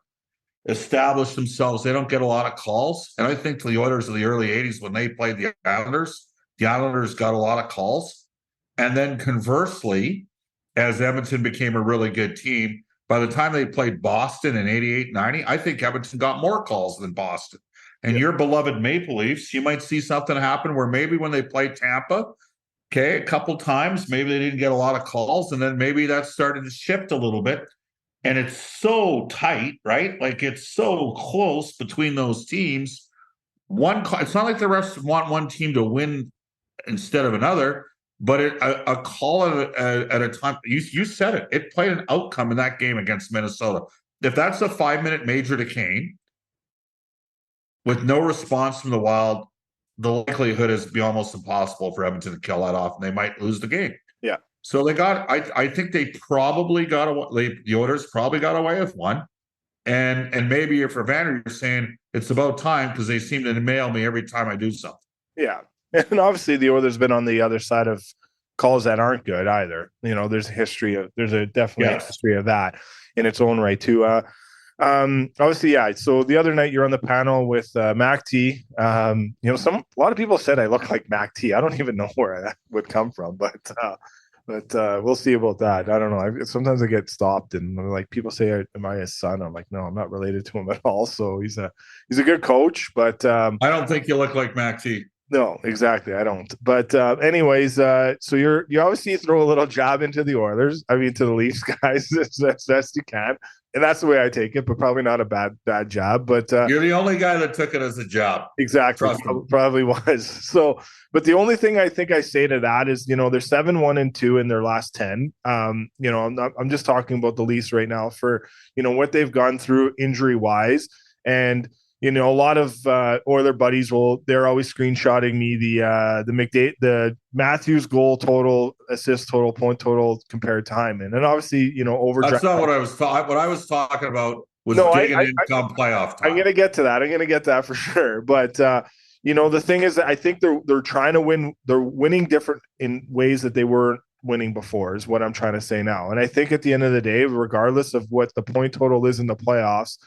establish themselves, they don't get a lot of calls. And I think the Oilers of the early 80s, when they played the Islanders got a lot of calls. And then conversely, as Edmonton became a really good team, by the time they played Boston in 88-90, I think Edmonton got more calls than Boston. And your beloved Maple Leafs, you might see something happen where maybe when they play Tampa, a couple times, maybe they didn't get a lot of calls, and then maybe that started to shift a little bit. And it's so tight, right? Like, it's so close between those teams. It's not like the refs want one team to win instead of another, but a call at a time. You said it. It played an outcome in that game against Minnesota. If that's a 5-minute major to Kane, with no response from the Wild, the likelihood is be almost impossible for Edmonton to kill that off, and they might lose the game. Yeah. So they got. I think they probably got away. The Oilers probably got away with one, and maybe if Evander, you're saying it's about time because they seem to mail me every time I do something. Yeah, and obviously the Oilers been on the other side of calls that aren't good either. There's definitely a history of that in its own right too. Obviously, yeah. So the other night you're on the panel with Mac T. A lot of people said I look like Mac T. I don't even know where that would come from, but we'll see about that. I don't know. Sometimes I get stopped and like people say, "Am I his son?" I'm like, no, I'm not related to him at all. So he's a good coach, but I don't think you look like Mac T. No, exactly. I don't. But anyways, so you obviously throw a little jab into the Oilers. I mean, to the Leafs guys as best you can, and that's the way I take it. But probably not a bad job. But you're the only guy that took it as a job. Exactly, probably was. So, but the only thing I think I say to that is, they're 7-1-2 in their last 10. I'm just talking about the Leafs right now for what they've gone through injury wise and. A lot of Oiler buddies they're always screenshotting me the Matthews goal total, assist total, point total compared to Hyman. And obviously, overdraft. That's not what I was what I was talking about was digging in come playoff time. I'm going to get to that. I'm going to get to that for sure. But, the thing is that I think they're trying to win. They're winning different in ways that they weren't winning before is what I'm trying to say now. And I think at the end of the day, regardless of what the point total is in the playoffs,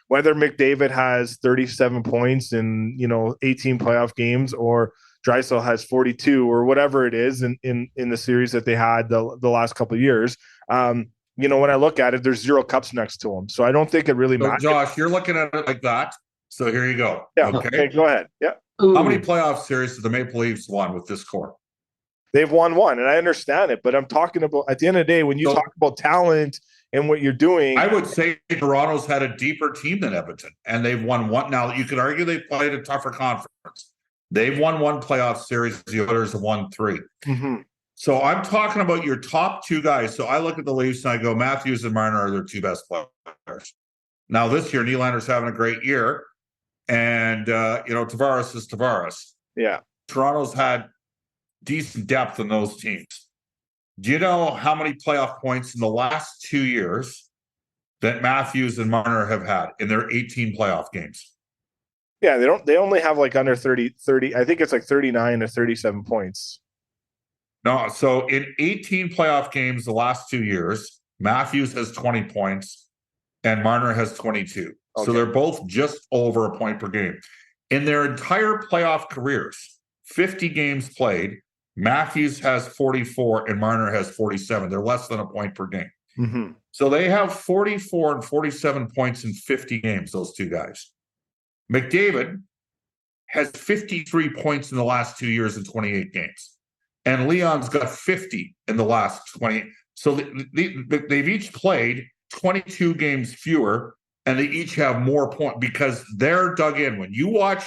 whether McDavid has 37 points in 18 playoff games or Draisaitl has 42 or whatever it is in the series that they had the last couple of years, when I look at it, there's 0 cups next to them, so I don't think it really matters. Josh, you're looking at it like that, so here you go. Yeah, okay, go ahead. Yeah. How many playoff series have the Maple Leafs won with this core? They've won one, and I understand it, but I'm talking about at the end of the day when you talk about talent and what you're doing. I would say Toronto's had a deeper team than Edmonton, and they've won one. Now, you could argue they played a tougher conference, They've won one playoff series. The Oilers have won 3. Mm-hmm. So I'm talking about your top 2 guys. So I look at the Leafs and I go, Matthews and Marner are their 2 best players. Now this year, Nylander's having a great year. And, Tavares is Tavares. Yeah. Toronto's had decent depth in those teams. Do you know how many playoff points in the last 2 years that Matthews and Marner have had in their 18 playoff games? Yeah, they only have like under 30, I think it's like 39 or 37 points. No, so in 18 playoff games the last 2 years, Matthews has 20 points and Marner has 22. Okay. So they're both just over a point per game. In their entire playoff careers, 50 games played, Matthews has 44 and Marner has 47. They're less than a point per game. Mm-hmm. So they have 44 and 47 points in 50 games, those 2 guys. McDavid has 53 points in the last 2 years in 28 games. And Leon's got 50 in the last 20. So they've each played 22 games fewer, and they each have more points because they're dug in. When you watch,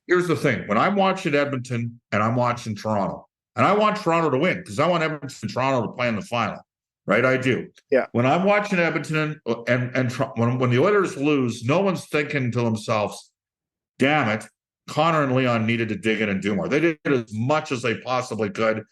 here's the thing. When I'm watching Edmonton and I'm watching Toronto, and I want Toronto to win because I want Edmonton and Toronto to play in the final, right? I do. Yeah. When I'm watching Edmonton and when the Oilers lose, no one's thinking to themselves, damn it, Connor and Leon needed to dig in and do more. They did as much as they possibly could.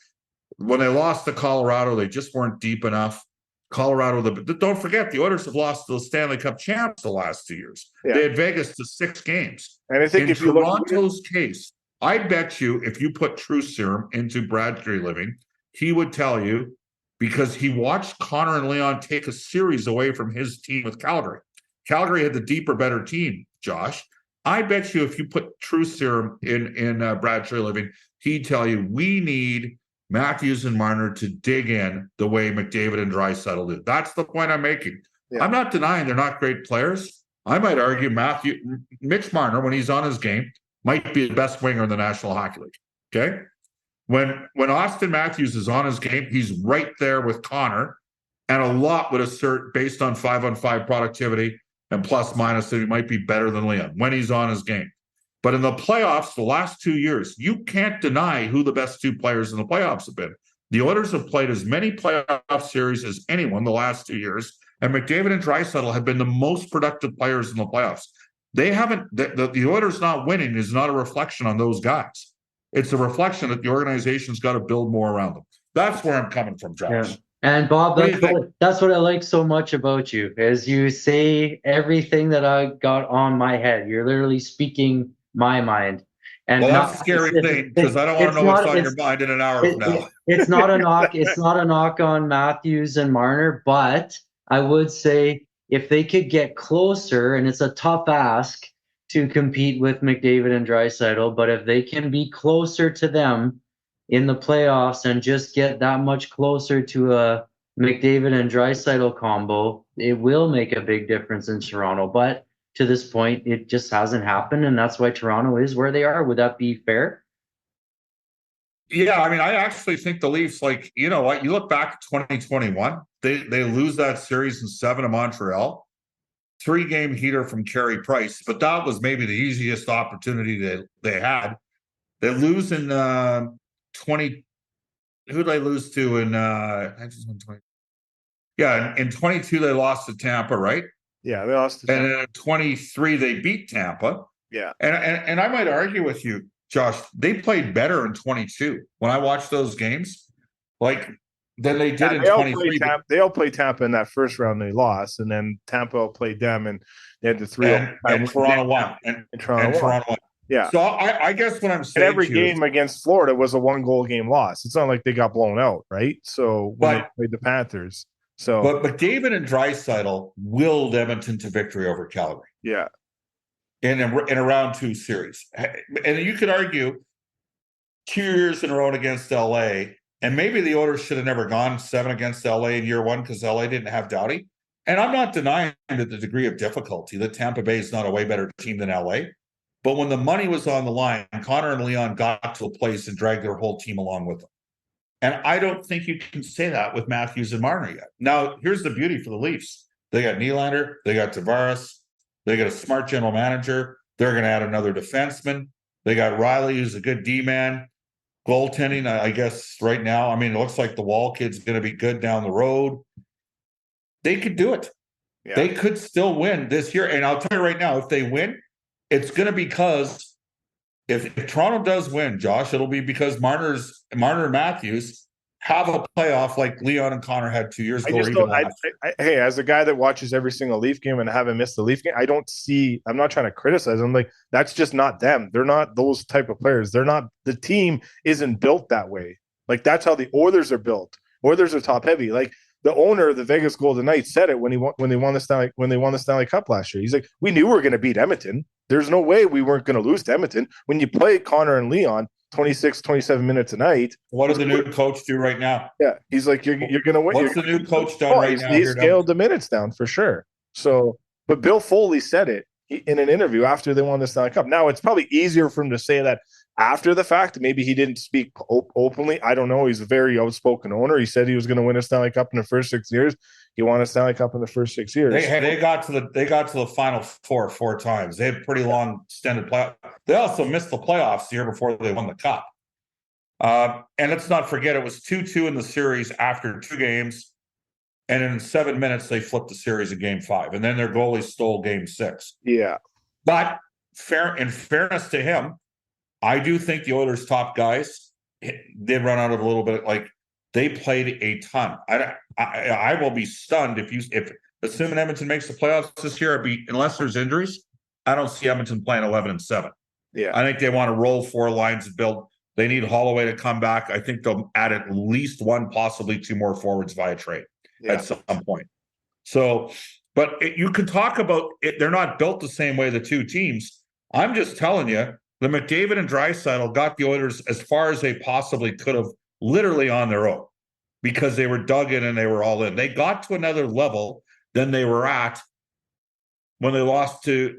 When they lost to Colorado, they just weren't deep enough. Colorado, don't forget, the Oilers have lost to the Stanley Cup champs the last 2 years. Yeah. They had Vegas to 6 games. And I think in Toronto's case, I bet you if you put Truth Serum into Brad Living, he would tell you, because he watched Connor and Leon take a series away from his team with Calgary. Calgary had the deeper, better team, Josh. I bet you if you put Truth Serum in Brad Living, he'd tell you we need Matthews and Marner to dig in the way McDavid and Draisaitl did. That's the point I'm making. Yeah. I'm not denying they're not great players. I might argue Mitch Marner, when he's on his game, might be the best winger in the National Hockey League. Okay? When Austin Matthews is on his game, he's right there with Connor, and a lot would assert, based on 5-on-5 productivity and plus minus, that he might be better than Leon when he's on his game. But in the playoffs, the last 2 years, you can't deny who the best 2 players in the playoffs have been. The Oilers have played as many playoff series as anyone the last 2 years, and McDavid and Draisaitl have been the most productive players in the playoffs. They haven't. The Oilers not winning is not a reflection on those guys. It's a reflection that the organization's got to build more around them. That's where I'm coming from, Josh. Yeah. And Bob, that's what I like so much about you, is you say everything that I got on my head. You're literally speaking my mind. And that's a scary thing, because I don't want to know what's on your mind in an hour from now. It's not a knock. It's not a knock on Matthews and Marner, but I would say if they could get closer, and it's a tough ask to compete with McDavid and Draisaitl, but if they can be closer to them in the playoffs and just get that much closer to a McDavid and Draisaitl combo, it will make a big difference in Toronto. But to this point, it just hasn't happened, and that's why Toronto is where they are. Would that be fair? Yeah, I mean, I actually think the Leafs, like, you know what, you look back at 2021, they lose that series in 7 to Montreal, 3-game heater from Carey Price, but that was maybe the easiest opportunity they had. They lose in 20. Who did they lose to in? In 22 they lost to Tampa, right? Yeah, they lost to Tampa. And in 23 they beat Tampa. Yeah, and I might argue with you, Josh. They played better in 22 when I watched those games, than they did in 23. They all played Tampa in that first round. They lost, and then Tampa played them, and they had the 3. And Toronto won. And Toronto won. Yeah. So I guess what I'm saying, every game against Florida was a 1-goal game loss. It's not like they got blown out, right? So when they played the Panthers. But McDavid and Draisaitl willed Edmonton to victory over Calgary. Yeah. In a round 2 series. And you could argue 2 years in a row against LA, and maybe the Oilers should have never gone 7 against LA in year 1 because LA didn't have Doughty. And I'm not denying that the degree of difficulty that Tampa Bay is not a way better team than LA. But when the money was on the line, Connor and Leon got to a place and dragged their whole team along with them. And I don't think you can say that with Matthews and Marner yet. Now, here's the beauty for the Leafs. They got Nylander, they got Tavares, they got a smart general manager. They're going to add another defenseman. They got Riley, who's a good D-man. Goaltending, I guess, right now, I mean, it looks like the Wall kid's going to be good down the road. They could do it. Yeah. They could still win this year. And I'll tell you right now, if they win, it's going to be because if Toronto does win, Josh, it'll be because Marner and Matthews have a playoff like Leon and Connor had 2 years ago. Hey, as a guy that watches every single Leaf game and I haven't missed the Leaf game, I'm not trying to criticize them. Like, that's just not them. They're not those type of players. The team isn't built that way. Like, that's how the Oilers are built. Oilers are top heavy. Like, the owner of the Vegas Golden Knights said it when they won the Stanley Cup last year. He's like, we knew we were going to beat Edmonton. There's no way we weren't going to lose to Edmonton. When you play Connor and Leon 26, 27 minutes a night. What does the new coach do right now? Yeah, he's like, you're going to win. What's the new coach done right now? He scaled the minutes down for sure. So, but Bill Foley said it in an interview after they won the Stanley Cup. Now, it's probably easier for him to say that after the fact. Maybe he didn't speak openly. I don't know. He's a very outspoken owner. He said he was going to win a Stanley Cup in the first 6 years. He won a Stanley Cup in the first 6 years. They got to the Final Four times. They had pretty long extended playoff. They also missed the playoffs the year before they won the Cup. And let's not forget, it was 2-2 in the series after 2 games. And in 7 minutes, they flipped the series in Game 5. And then their goalie stole Game 6. Yeah. But in fairness to him, I do think the Oilers' top guys did run out of a little bit. Like, they played a ton. I will be stunned if assuming Edmonton makes the playoffs this year, unless there's injuries, I don't see Edmonton playing 11-7. Yeah. I think they want to roll 4 lines and build. They need Holloway to come back. I think they'll add at least 1, possibly 2 more forwards via trade at some point. So, but you can talk about it. They're not built the same way, the two teams. I'm just telling you, the McDavid and Draisaitl got the Oilers as far as they possibly could have, literally on their own, because they were dug in and they were all in. They got to another level than they were at when they lost to,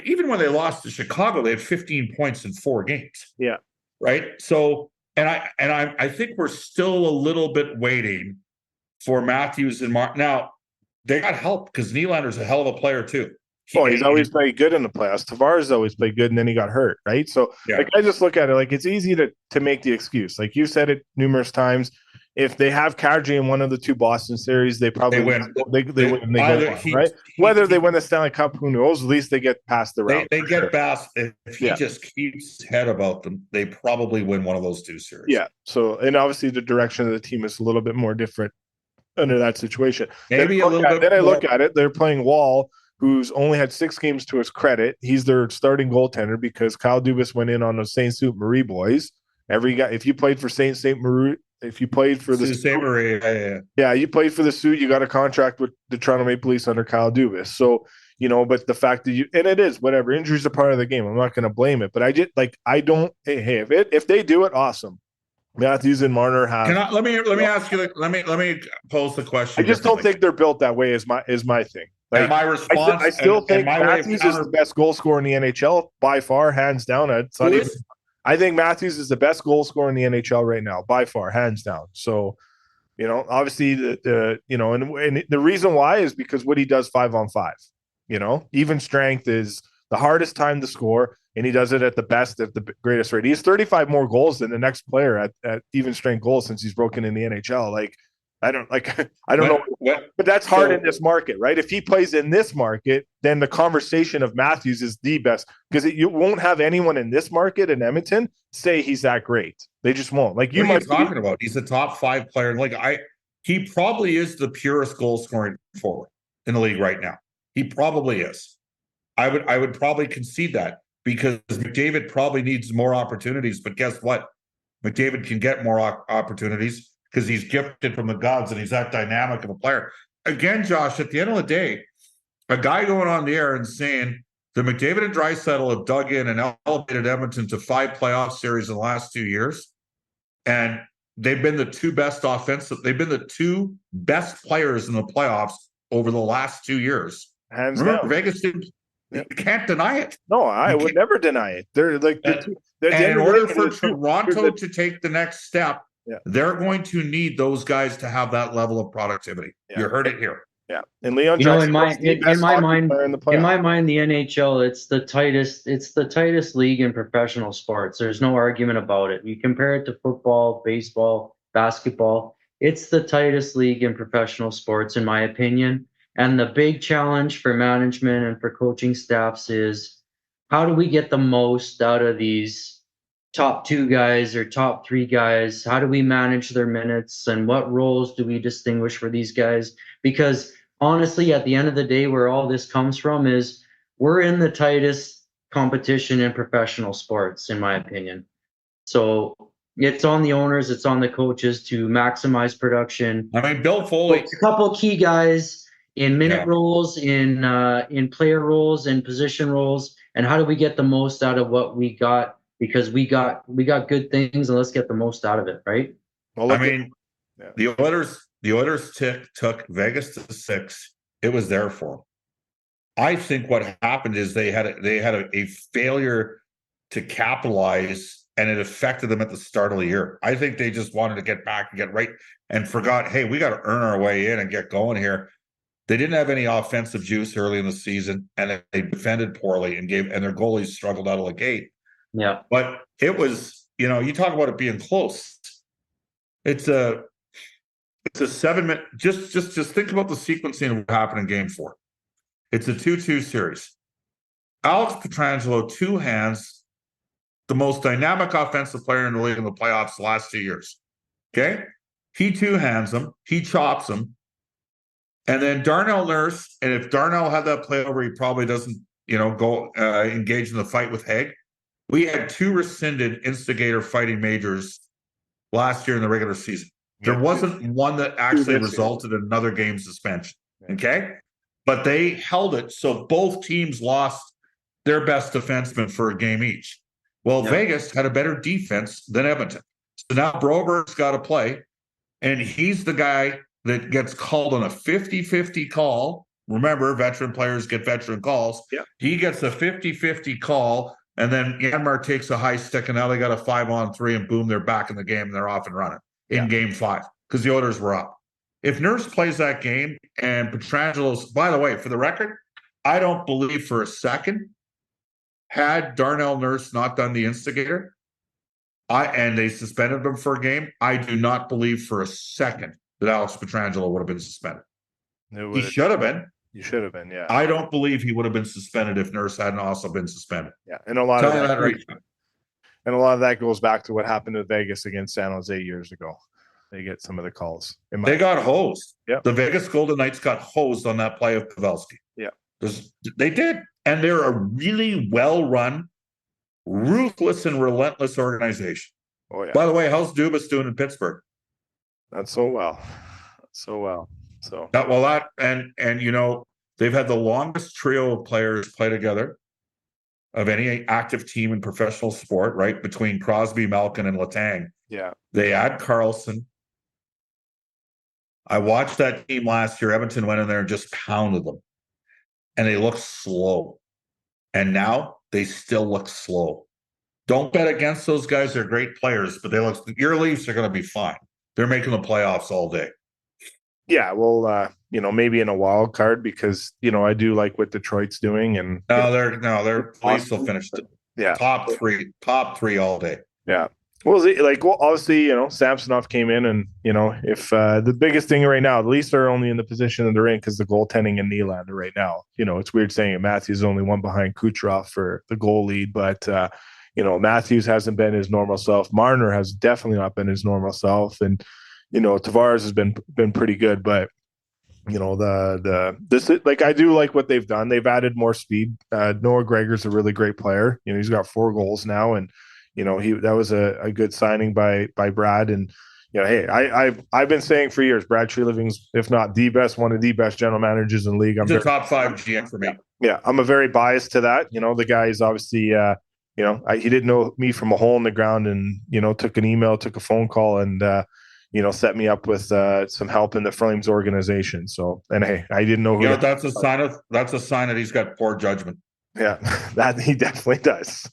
even when they lost to Chicago, they had 15 points in 4 games. Yeah. Right. So, and I think we're still a little bit waiting for Matthews and Mark. Now, they got help because Nylander's a hell of a player too. He's always played good in the playoffs. Tavares always played good, and then he got hurt, right? So, like, I just look at it like it's easy to make the excuse. Like, you said it numerous times. If they have Kadri in one of the 2 Boston series, they probably win. They win. They go on, right? Whether they win the Stanley Cup, who knows? At least they get past the round. They get past. If he just keeps his head about them, they probably win one of those 2 series. Yeah. So, and obviously the direction of the team is a little bit more different under that situation. Maybe a little bit. Then I look at it. They're playing Wall, who's only had 6 games to his credit. He's their starting goaltender because Kyle Dubas went in on the Saint Saint Marie boys. Every guy, if you played for Saint Marie, if you played for the Saint Marie, you played for the Sioux, you got a contract with the Toronto Maple Leafs under Kyle Dubas. So, but the fact that and it is whatever, injuries are part of the game. I'm not going to blame it, but if they do it, awesome. Matthews and Marner have. Let me ask you. Let me pose the question. I just don't think they're built that way. Is my thing. Like, and my response. I still think Matthews is the best goal scorer in the NHL by far, hands down. I think Matthews is the best goal scorer in the NHL right now by far, hands down. So, obviously and the reason why is because what he does 5-on-5. Even strength is the hardest time to score, and he does it at the greatest rate. He has 35 more goals than the next player at even strength goals since he's broken in the NHL. Like, I don't know, but that's hard in this market, right? If he plays in this market, then the conversation of Matthews is the best because you won't have anyone in this market in Edmonton say he's that great. They just won't. Like, what are you talking about? He's a top 5 player. Like, he probably is the purest goal scoring forward in the league right now. He probably is. I would probably concede that because McDavid probably needs more opportunities. But guess what? McDavid can get more opportunities because he's gifted from the gods and he's that dynamic of a player. Again, Josh, at the end of the day, a guy going on the air and saying that McDavid and Draisaitl have dug in and elevated Edmonton to 5 playoff series in the last 2 years, and they've been the 2 best offensive. They've been the 2 best players in the playoffs over the last 2 years. Hands Remember, down. Vegas didn't. You can't deny it. No, I would never deny it. They're like, and in order for Toronto to take the next step, they're going to need those guys to have that level of productivity. Yeah. You heard it here. Yeah, and Leon You know, Draisaitl was the best hockey player in the playoffs. in my mind, the NHL, it's the tightest league in professional sports. There's no argument about it. You compare it to football, baseball, basketball, it's the tightest league in professional sports, in my opinion. And the big challenge for management and for coaching staffs is how do we get the most out of these top two guys or top three guys? How do we manage their minutes and what roles do we distinguish for these guys? Because honestly, at the end of the day, where all this comes from is we're in the tightest competition in professional sports, in my opinion. So it's on the owners, it's on the coaches to maximize production. I mean, Bill Foley, A couple key guys in minute roles, in player roles, in position roles, and how do we get the most out of what we got? Because we got good things, and let's get the most out of it, right? Well, I mean, the Oilers took Vegas to 6. It was there for them. I think what happened is they had a failure to capitalize, and it affected them at the start of the year. I think they just wanted to get back and get right and forgot, hey, we got to earn our way in and get going here. They didn't have any offensive juice early in the season, and they defended poorly and their goalies struggled out of the gate. Yeah. But it was, you talk about it being close. It's a 7-minute. Just think about the sequencing of what happened in Game 4. It's a 2-2 series. Alex Pietrangelo two hands the most dynamic offensive player in the league in the playoffs the last 2 years. Okay, he two hands him, he chops him, and then Darnell Nurse. And if Darnell had that play over, he probably doesn't, go engage in the fight with Haig. We had 2 rescinded instigator fighting majors last year in the regular season. There wasn't one that actually resulted in another game suspension. Okay. But they held it. So both teams lost their best defenseman for a game each. Well, Vegas had a better defense than Edmonton. So now Broberg's got to play. And he's the guy that gets called on a 50-50 call. Remember, veteran players get veteran calls. Yeah. He gets a 50-50 call. And then Yanmar takes a high stick, and now they got a 5-on-3, and boom, they're back in the game, and they're off and running in Game 5 because the Oilers were up. If Nurse plays that game and Pietrangelo's, by the way, for the record, I don't believe for a second, had Darnell Nurse not done the instigator, and they suspended him for a game, I do not believe for a second that Alex Pietrangelo would have been suspended. He should have been. You should have been, yeah. I don't believe he would have been suspended if Nurse hadn't also been suspended. Yeah, and a lot of that, right. And a lot of that goes back to what happened with Vegas against San Jose years ago. They get some of the calls. They got hosed. Yeah, the Vegas Golden Knights got hosed on that play of Pavelski. Yeah, they did, and they're a really well-run, ruthless, and relentless organization. Oh yeah. By the way, how's Dubas doing in Pittsburgh? Not so well. So they've had the longest trio of players play together of any active team in professional sport, right? Between Crosby, Malkin, and Letang. Yeah. They add Carlson. I watched that team last year. Edmonton went in there and just pounded them. And they look slow. And now they still look slow. Don't bet against those guys. They're great players, but your Leafs are going to be fine. They're making the playoffs all day. Yeah, well, maybe in a wild card because I do like what Detroit's doing, and their Leafs will finish top three all day. Yeah. Well, obviously, Samsonov came in, and if the biggest thing right now, the Leafs are only in the position that they're in because the goaltending in Nylander right now. It's weird saying it. Matthews is only one behind Kucherov for the goal lead, but Matthews hasn't been his normal self. Marner has definitely not been his normal self, and Tavares has been pretty good, but I do like what they've done. They've added more speed. Noah Gregor's a really great player. He's got 4 goals now, and that was a good signing by Brad. And hey, I've been saying for years, Brad Treliving's, if not the best, one of the best general managers in the league. He's a top 5 GM for me. Yeah, I'm a very biased to that. The guy is obviously he didn't know me from a hole in the ground, and took an email, took a phone call, and set me up with some help in the Flames organization. So, and hey, I didn't know who. That's a sign that he's got poor judgment. Yeah, that he definitely does.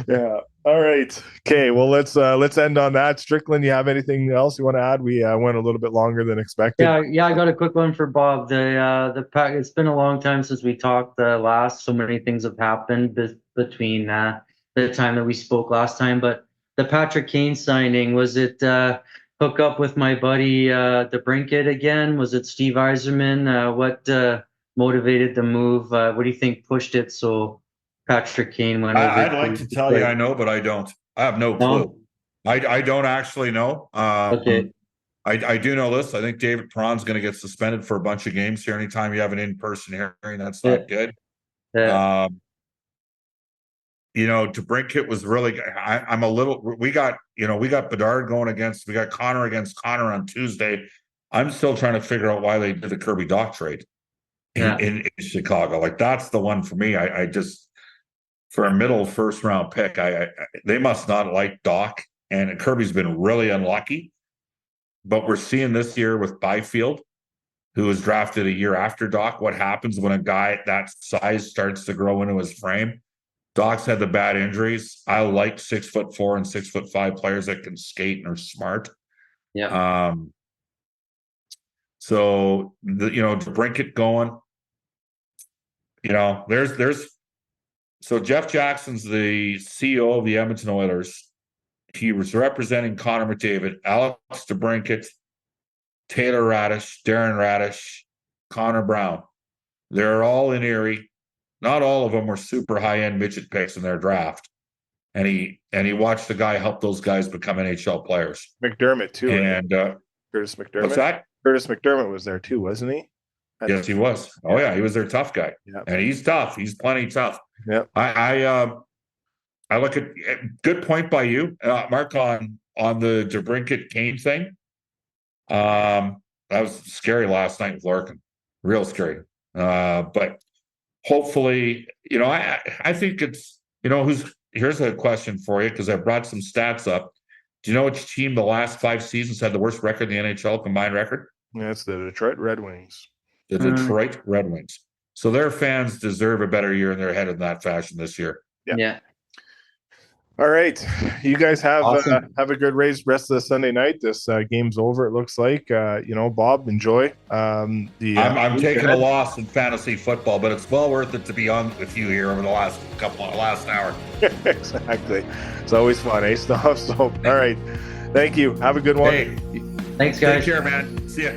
Yeah. All right. Okay. Well, let's end on that. Strickland, you have anything else you want to add? We went a little bit longer than expected. Yeah, I got a quick one for Bob. The pack. It's been a long time since we talked last. So many things have happened between the time that we spoke last time. But the Patrick Kane signing, was it hook up with my buddy DeBrincat again? Was it Steve Yzerman? What motivated the move? What do you think pushed it so Patrick Kane went over? I'd like to tell you I know, but I don't. I have no clue. No? I don't actually know. Okay. I do know this. I think David Perron's going to get suspended for a bunch of games here. Anytime you have an in-person hearing, that's not good. Yeah. DeBrincat was really. I'm a little. We got Bedard going we got Connor against Connor on Tuesday. I'm still trying to figure out why they did the Kirby Dach trade in Chicago. Like, that's the one for me. I just, for a middle first round pick, they must not like Dach, and Kirby's been really unlucky. But we're seeing this year with Byfield, who was drafted a year after Dach, what happens when a guy that size starts to grow into his frame. Dach's had the bad injuries. I like 6'4" and 6'5" players that can skate and are smart. Yeah. So DeBrincat going. So Jeff Jackson's the CEO of the Edmonton Oilers. He was representing Connor McDavid, Alex DeBrincat, Taylor Radish, Darren Radish, Connor Brown. They're all in Erie. Not all of them were super high-end midget picks in their draft. And he watched the guy help those guys become NHL players. McDermott too. And Curtis McDermott. What's that? Curtis McDermott was there too, wasn't he? Yes, he was. Oh yeah, he was their tough guy. Yeah. And he's tough. He's plenty tough. Yeah. I look at good point by you, Mark, on the DeBrincat Kane thing. That was scary last night with Larkin, real scary. But hopefully, I think it's here's a question for you, because I brought some stats up. Do you know which team the last 5 seasons had the worst record in the NHL combined record? Yeah, it's the Detroit Red Wings. The Detroit Red Wings. So their fans deserve a better year, and they're headed in that fashion this year. Yeah. All right, you guys have Awesome. have a good rest of the Sunday night. This game's over, it looks like. Bob, enjoy. I'm taking a loss in fantasy football, but it's well worth it to be on with you here over the last hour. Exactly, it's always fun, eh, Stauffer? So, all right, thank you. Have a good one. Hey, Thanks, guys. take care, man. See ya.